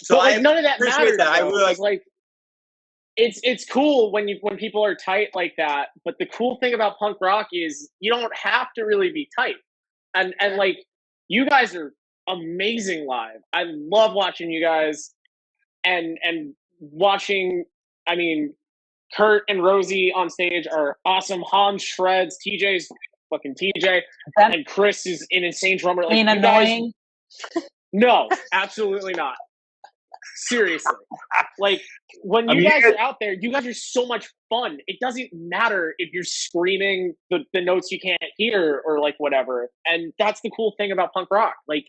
So but, like, none of that matters. That. I really like it's cool when people are tight like that. But the cool thing about punk rock is you don't have to really be tight. And like, you guys are amazing live. I love watching you guys. And watching, I mean, Kurt and Rosey on stage are awesome. Hans shreds. TJ's fucking TJ. And Chris is an insane drummer. Like, annoying? No, absolutely not. Seriously. Like, when you guys are out there, you guys are so much fun. It doesn't matter if you're screaming the notes you can't hear or like whatever. And that's the cool thing about punk rock. Like,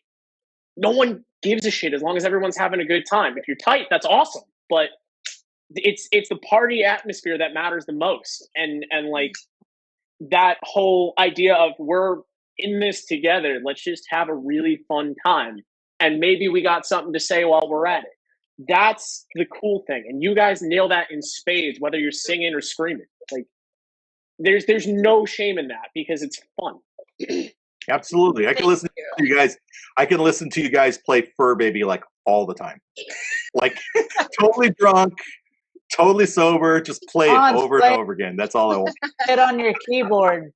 no one gives a shit as long as everyone's having a good time. If you're tight, that's awesome. But it's the party atmosphere that matters the most. And like that whole idea of we're in this together, let's just have a really fun time. And maybe we got something to say while we're at it. That's the cool thing. And you guys nail that in spades, whether you're singing or screaming. Like there's no shame in that, because it's fun. Absolutely. I can listen to you guys. I can listen to you guys play Fur Baby like all the time. Like totally drunk, totally sober, just play it over and over again. That's all I want. Hit on your keyboard.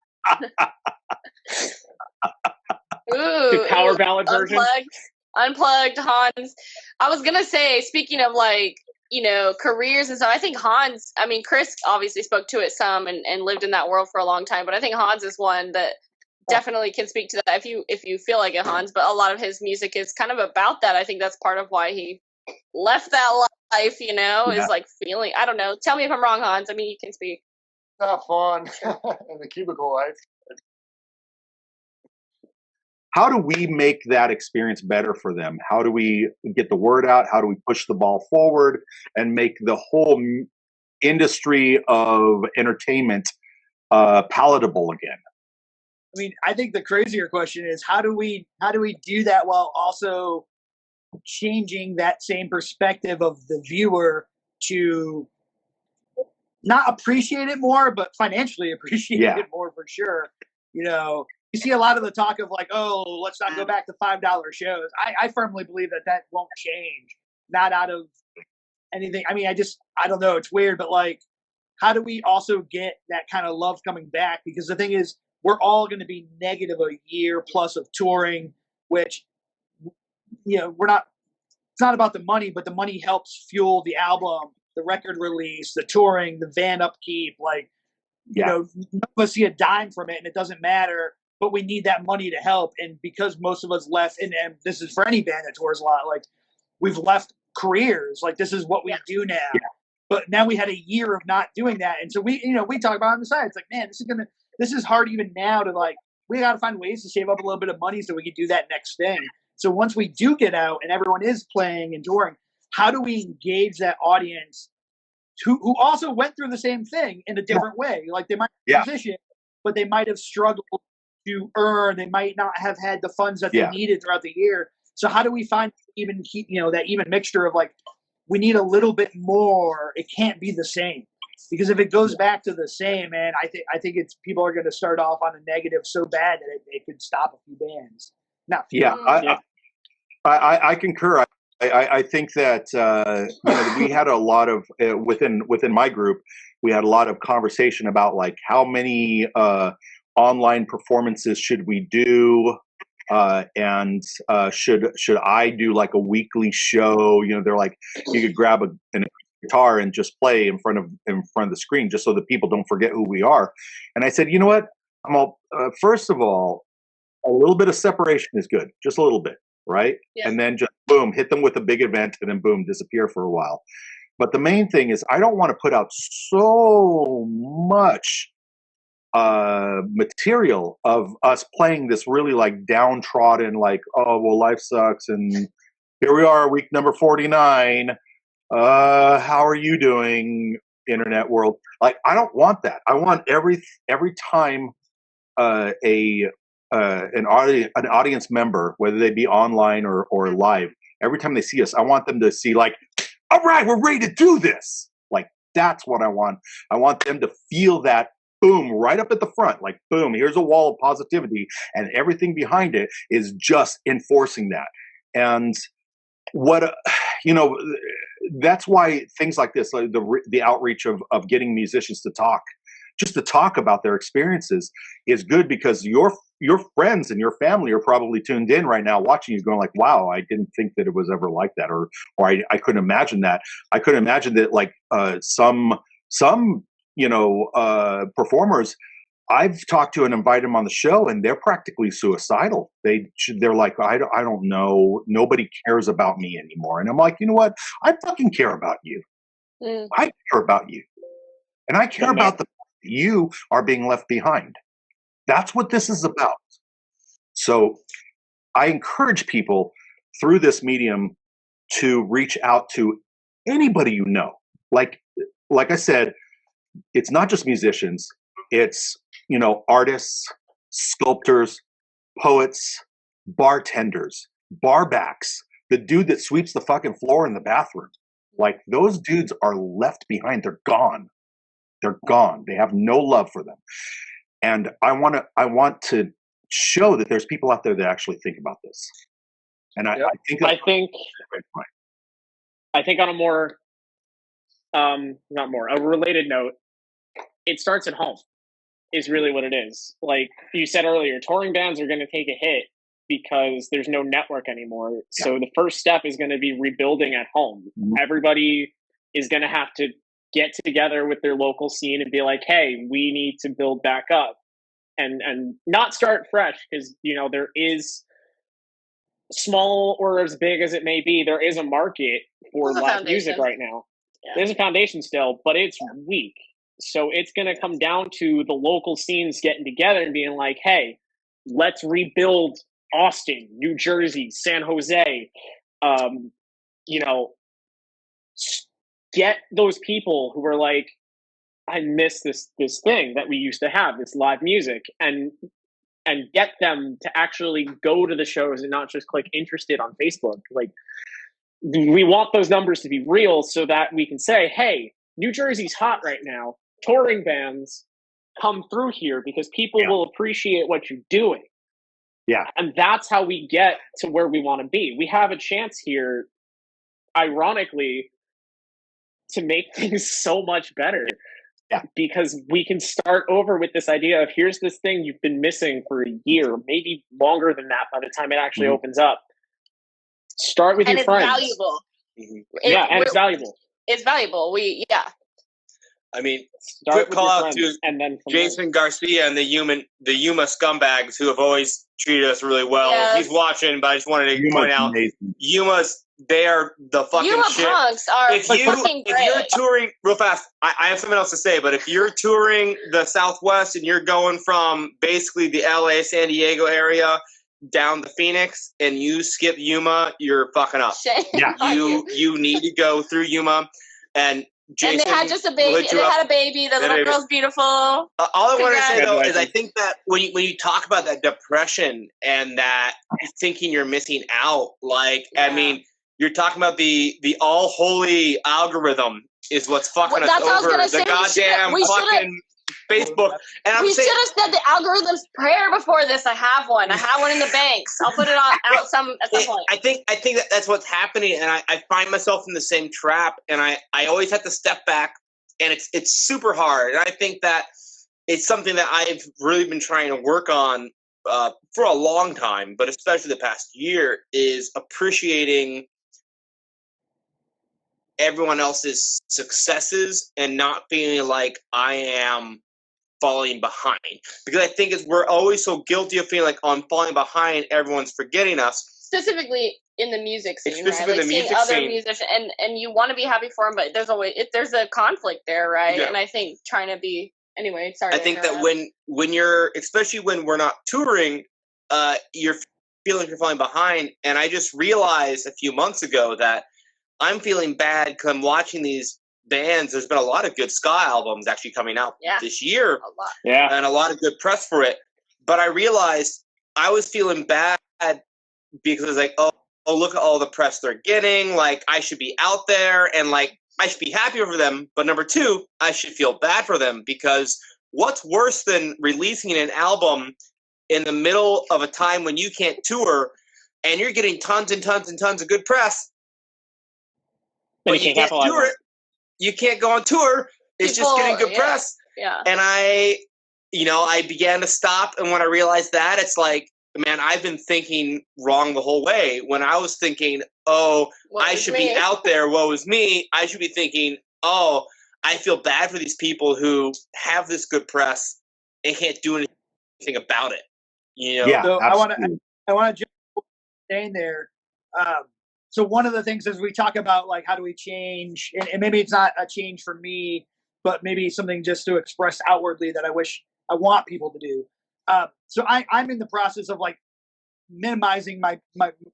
Ooh, power ballad version. Unplugged Hans. I was gonna say, speaking of like, you know, careers and stuff, I think Hans, I mean, Chris obviously spoke to it some and lived in that world for a long time, but I think Hans is one that definitely can speak to that if you feel like it, Hans. But a lot of his music is kind of about that. I think that's part of why he left that life, you know, is like feeling, I don't know. Tell me if I'm wrong, Hans. I mean, you can speak. Not fun in the cubicle life. How do we make that experience better for them? How do we get the word out? How do we push the ball forward and make the whole industry of entertainment palatable again? I mean, I think the crazier question is how do we do that while also changing that same perspective of the viewer to not appreciate it more, but financially appreciate it more for sure. You know, you see a lot of the talk of like, oh, let's not go back to $5 shows. I firmly believe that won't change. Not out of anything. I mean, I don't know. It's weird, but like, how do we also get that kind of love coming back? Because the thing is, we're all going to be negative a year plus of touring, which, you know, it's not about the money, but the money helps fuel the album, the record release, the touring, the van upkeep. Like, you know, none of us see a dime from it, and it doesn't matter, but we need that money to help. And because most of us left, and this is for any band that tours a lot, like, we've left careers. Like, this is what we do now. Yeah. But now we had a year of not doing that. And so we talk about it on the side. It's like, man, this is hard even now to like, we got to find ways to save up a little bit of money so we can do that next thing. So once we do get out and everyone is playing and touring, how do we engage that audience who also went through the same thing in a different way? Like, they might be a musician, but they might have struggled to earn. They might not have had the funds that they needed throughout the year. So how do we find that even mixture of like, we need a little bit more. It can't be the same, because if it goes back to the same, man, I think people are going to start off on a negative so bad that it could stop a few bands. I concur. I think that we had a lot of within my group, we had a lot of conversation about like how many online performances should we do. And should I do like a weekly show? You know, they're like, you could grab a guitar and just play in front of the screen, just so that people don't forget who we are. And I said, you know what? First of all, a little bit of separation is good, just a little bit, right? Yeah. And then just boom, hit them with a big event, and then boom, disappear for a while. But the main thing is, I don't want to put out so much material of us playing this really like downtrodden, like, oh well, life sucks, and here we are, week number 49. How are you doing, internet world? Like, I don't want that. I want every time an audience member, whether they be online or live, every time they see us, I want them to see like, all right, we're ready to do this. Like, that's what I want. I want them to feel that boom, right up at the front, like boom, here's a wall of positivity, and everything behind it is just enforcing that. And that's why things like this, like the outreach of getting musicians to talk about their experiences is good, because your friends and your family are probably tuned in right now watching you going like, wow, I didn't think that it was ever like that, or I couldn't imagine that. I couldn't imagine that, like some performers I've talked to and invited them on the show, and they're practically suicidal. They're like, I don't know, nobody cares about me anymore. And I'm like, you know what? I fucking care about you. I care about you, and I care about the fact that you are being left behind. That's what this is about. So I encourage people through this medium to reach out to anybody you know. Like I said, it's not just musicians. It's, artists, sculptors, poets, bartenders, barbacks, the dude that sweeps the fucking floor in the bathroom. Like, those dudes are left behind. They're gone. They're gone. They have no love for them. And I want to show that there's people out there that actually think about this. And I think on a more, a related note, it starts at home is really what it is. Like you said earlier, touring bands are going to take a hit because there's no network anymore. Yeah. So the first step is going to be rebuilding at home. Mm-hmm. Everybody is going to have to get together with their local scene and be like, hey, we need to build back up and not start fresh, because, there is, small or as big as it may be, there is a market for live music right now. Yeah. There's a foundation still, but it's weak. So it's going to come down to the local scenes getting together and being like, hey, let's rebuild Austen, New Jersey, San Jose, get those people who are like, I miss this thing that we used to have, this live music, and get them to actually go to the shows and not just click interested on Facebook. Like, we want those numbers to be real so that we can say, hey, New Jersey's hot right now. Touring bands come through here because people will appreciate what you're doing. Yeah. And that's how we get to where we want to be. We have a chance here, ironically, to make things so much better. Yeah. Because we can start over with this idea of here's this thing you've been missing for a year, maybe longer than that by the time it actually opens up. Start with and your it's friends. Valuable. It's valuable. It's valuable. I mean, Start quick call out friends, to and then Jason Garcia and the Yuma scumbags who have always treated us really well. Yes. He's watching, but I just wanted to point out Yuma's. They are the fucking Yuma shit. punks are fucking great. If you're touring real fast, I have something else to say. But if you're touring the Southwest and you're going from basically the LA, San Diego area down to Phoenix, and you skip Yuma, you're fucking up. Shame. Yeah. You need to go through Yuma, and Jason. And they had just a baby. They had a baby. The little girl's beautiful. All I want to say though is I think that when you talk about that depression and that thinking you're missing out, I mean, you're talking about the all holy algorithm is what's fucking us over. The goddamn fucking Facebook. And we should have said the algorithm's prayer before this. I have one in the banks. I'll put it on at some point. I think that's what's happening, and I find myself in the same trap, and I always have to step back, and it's super hard. And I think that it's something that I've really been trying to work on for a long time, but especially the past year, is appreciating everyone else's successes and not feeling like I am falling behind, because I think we're always so guilty of feeling like I'm falling behind. Everyone's forgetting us, specifically in the music scene, right? Like seeing other musicians, and you want to be happy for them, but there's a conflict there, right? Yeah. And I think trying to be anyway. Sorry. I think that when you're, especially when we're not touring, you're feeling like you're falling behind. And I just realized a few months ago that I'm feeling bad because I'm watching these bands. There's been a lot of good ska albums actually coming out this year, and a lot of good press for it. But I realized I was feeling bad because I was like, oh, look at all the press they're getting. Like, I should be out there, and like I should be happy for them. But number two, I should feel bad for them, because what's worse than releasing an album in the middle of a time when you can't tour and you're getting tons and tons and tons of good press, but you can't tour it. You can't go on tour. It's just getting good press. Yeah. And I began to stop. And when I realized that, it's like, man, I've been thinking wrong the whole way. When I was thinking, oh, I should be out there, woe is me, I should be thinking, oh, I feel bad for these people who have this good press and can't do anything about it. You know? Yeah, so I want to jump in there. So one of the things is we talk about, like, how do we change, and maybe it's not a change for me, but maybe something just to express outwardly that I want people to do. So I'm in the process of like minimizing my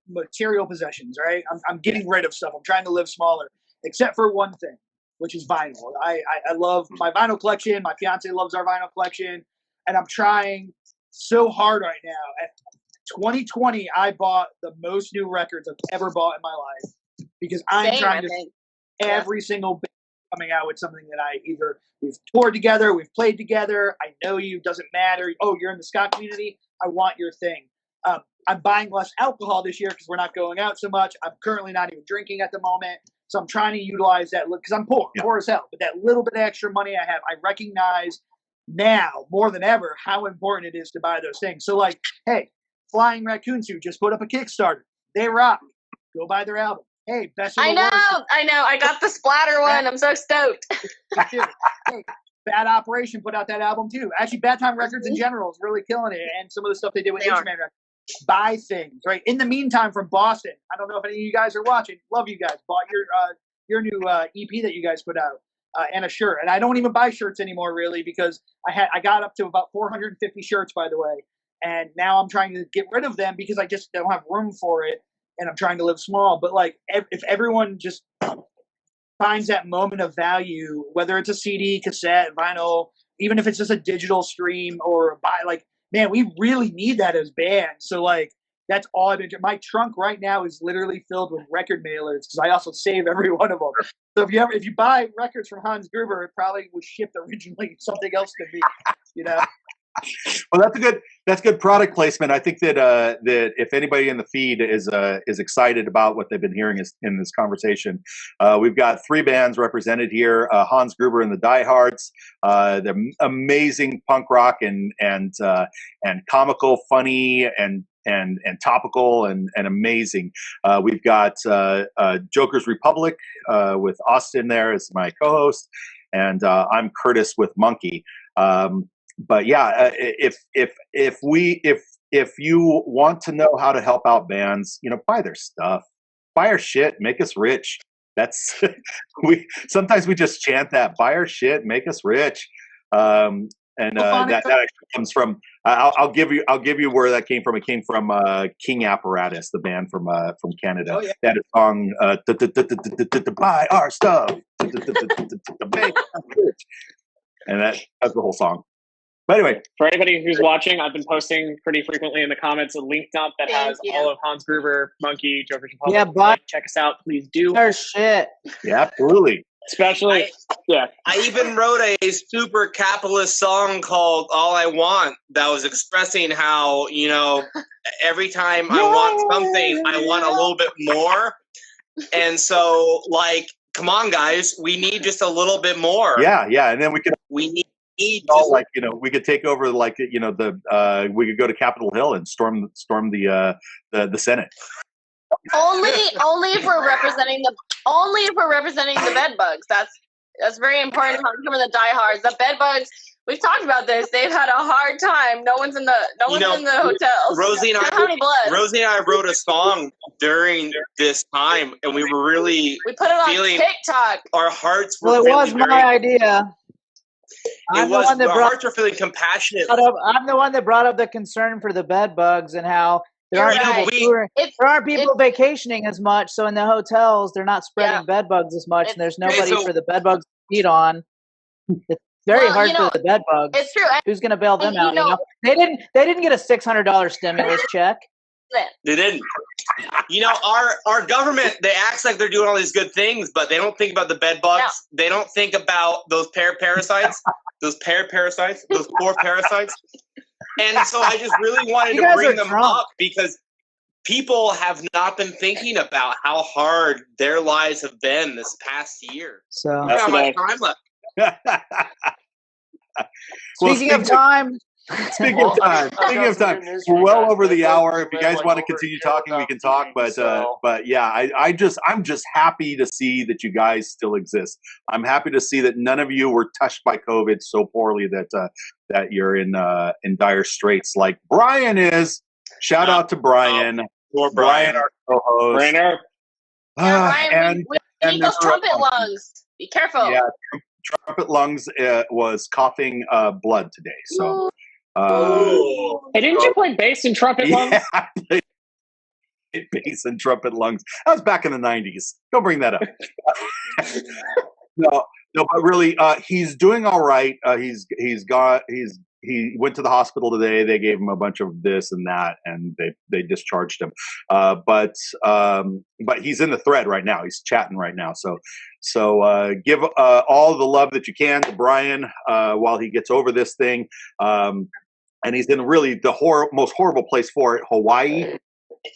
material possessions, right? I'm getting rid of stuff. I'm trying to live smaller, except for one thing, which is vinyl. I love my vinyl collection. My fiance loves our vinyl collection, and I'm trying so hard right now. At 2020, I bought the most new records I've ever bought in my life, because I'm trying to every single band coming out with something that we've toured together, we've played together, I know you, doesn't matter. Oh, you're in the ska community, I want your thing. I'm buying less alcohol this year because we're not going out so much. I'm currently not even drinking at the moment, so I'm trying to utilize that because I'm poor as hell. But that little bit of extra money I have, I recognize now more than ever how important it is to buy those things. So like, hey, Flying Raccoon Suit just put up a Kickstarter. They rock. Go buy their album. Hey, best of the worst. I know. I got the Splatter one. I'm so stoked. Hey, Bad Operation put out that album too. Actually, Bad Time Records in general is really killing it, and some of the stuff they did with H-Man Records. Buy things, right? In the meantime, from Boston, I don't know if any of you guys are watching. Love you guys. Bought your new EP that you guys put out, and a shirt. And I don't even buy shirts anymore, really, because I got up to about 450 shirts, by the way. And now I'm trying to get rid of them because I just don't have room for it, and I'm trying to live small. But like, if everyone just finds that moment of value, whether it's a CD, cassette, vinyl, even if it's just a digital stream or buy, like, man, we really need that as bands. So like, That's all I've been. My trunk right now is literally filled with record mailers because I also save every one of them. So if you buy records from Hans Gruber, it probably was shipped originally something else to me. You know. Well, that's good product placement. I think that if anybody in the feed is excited about what they've been hearing in this conversation, we've got 3 bands represented here: Hans Gruber and the Diehards, they're amazing punk rock and comical, funny, and topical and amazing. We've got Joker's Republic with Austen there as my co-host, and I'm Curtis with Monkey. But yeah, if you want to know how to help out bands, buy their stuff, buy our shit, make us rich. That's sometimes we just chant that, buy our shit, make us rich. That actually comes from I'll give you where that came from. It came from King Apparatus, the band from Canada. Oh, yeah. That is song buy our stuff, make us rich. And that's the whole song. But anyway, for anybody who's watching, I've been posting pretty frequently in the comments a link dump that has all of Hans Gruber, Monkey, Joker's Republic. Yeah, but check us out, please do. Our shit. Yeah, absolutely. Especially, I even wrote a super capitalist song called "All I Want" that was expressing how every time I want something, I want a little bit more, and so come on, guys, we need just a little bit more. Yeah, and then we need we could take over we could go to Capitol Hill and storm the Senate. Only if we're representing the bed bugs. That's very important. From the diehards, the bed bugs. We've talked about this. They've had a hard time. No one's in the hotels. Rosie and I wrote a song during this time, and we were really we put it on TikTok. Our hearts were. Well, it was my idea. Our hearts were feeling compassionate. I'm the one that brought up the concern for the bed bugs and how there aren't people vacationing as much. So in the hotels, they're not spreading bed bugs as much, and there's nobody for the bed bugs to feed on. It's very hard for the bed bugs. It's true. Who's going to bail them out? They didn't get a $600 stimulus check. They didn't. Our government, they act like they're doing all these good things, but they don't think about the bed bugs. No. They don't think about those parasites, those poor parasites. And so I just really wanted to bring them up because people have not been thinking about how hard their lives have been this past year. So that's how much time left. Speaking of time, we're well over the hour. If you guys want to continue talking, we can talk. But yeah, I'm just happy to see that you guys still exist. I'm happy to see that none of you were touched by COVID so poorly that you're in dire straits like Brian is. Shout out to Brian. Brian, our co-host. Brian, we need those trumpet lungs. Be careful. Yeah, trumpet lungs was coughing blood today. So. Hey, didn't you play bass and trumpet lungs? Yeah, I played bass and trumpet lungs. That was back in the 90s. Don't bring that up. No, but really, he's doing all right. He went to the hospital today. They gave him a bunch of this and that, and they discharged him. But he's in the thread right now. He's chatting right now. So give all the love that you can to Brian while he gets over this thing. And he's in really the most horrible place for it, Hawaii.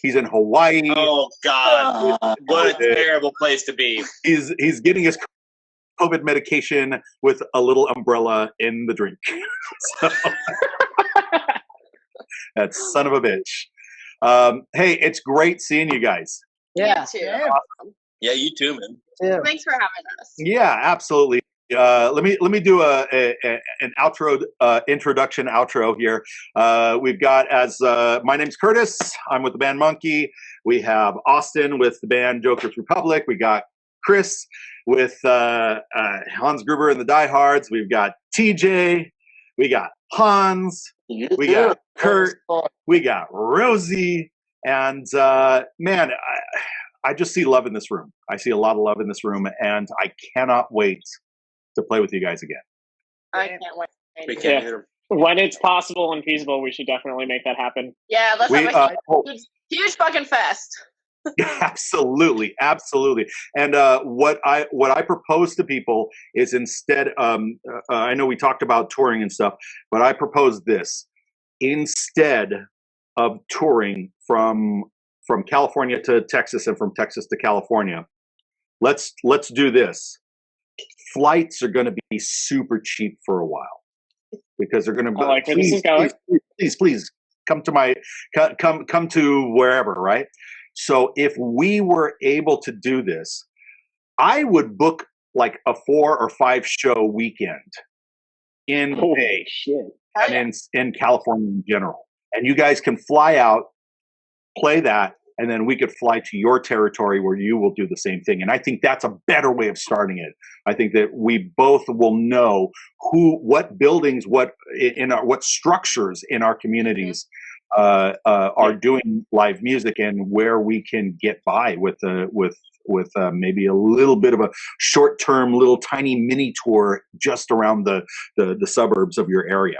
He's in Hawaii. Oh God! What a terrible place to be. He's getting his COVID medication with a little umbrella in the drink. So, that son of a bitch. Hey, it's great seeing you guys. Yeah. You too. Awesome. Yeah, you too, man. Yeah. Thanks for having us. Yeah, absolutely. Let me do an outro, introduction outro here. We've got my name's Curtis. I'm with the band Monkey. We have Austen with the band Joker's Republic. We got Chris with Hans Gruber and the Diehards. We've got TJ. We got Hans. We got Kurt. We got Rosey. And man, I just see love in this room. I see a lot of love in this room, and I cannot wait to play with you guys again. I can't wait. We can't either. When it's possible and feasible, we should definitely make that happen. Yeah, let's We, have a huge fucking fest. absolutely. And what I propose to people is instead, I know we talked about touring and stuff, but I propose this: instead of touring from California to Texas and from Texas to California, let's do this. Flights are going to be super cheap for a while because they're going to. I like where this is going. Please come to wherever, right? So if we were able to do this, I would book like a 4 or 5 show weekend in the Bay and in California in general. And you guys can fly out, play that, and then we could fly to your territory where you will do the same thing. And I think that's a better way of starting it. I think that we both will know what buildings, what structures in our communities are doing live music, and where we can get by with maybe a little bit of a short-term, little tiny mini tour just around the suburbs of your area.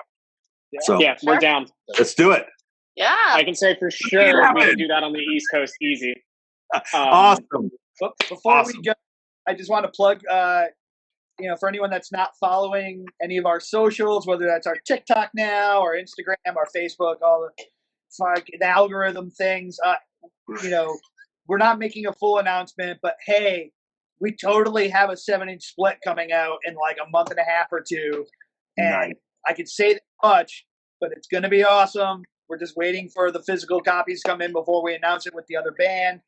Yeah. So Yeah, we're down. let's do it. Yeah. I can say for sure we can do that on the East Coast easy. Awesome. But before Awesome. we go, I just want to plug, for anyone that's not following any of our socials, whether that's our TikTok now or Instagram or Facebook, all the algorithm things, we're not making a full announcement, but hey, we totally have a 7-inch split coming out in like a month and a half or two. And Nice. I can say that much, but it's going to be awesome. We're just waiting for the physical copies to come in before we announce it with the other band.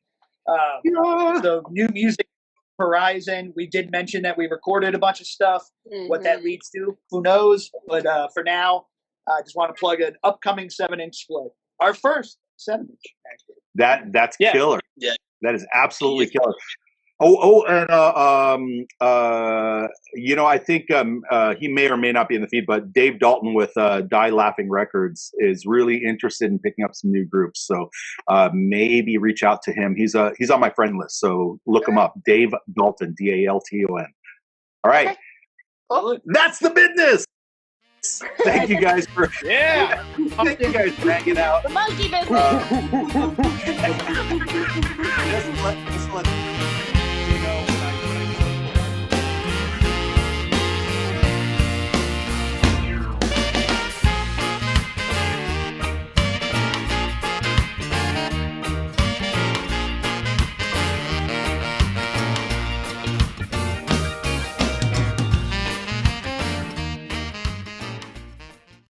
So new music horizon. We did mention that we recorded a bunch of stuff. Mm-hmm. What that leads to, who knows? But for now, I just want to plug an upcoming 7-inch split. Our first 7-inch, actually. That's killer. Yeah. That is absolutely killer. And I think he may or may not be in the feed, but Dave Dalton with Die Laughing Records is really interested in picking up some new groups. So maybe reach out to him. He's on my friend list, so look him up. Dave Dalton, Dalton. All right, Okay. Cool. that's the business. Thank you guys for thank you guys for hanging out. The monkey business. Just let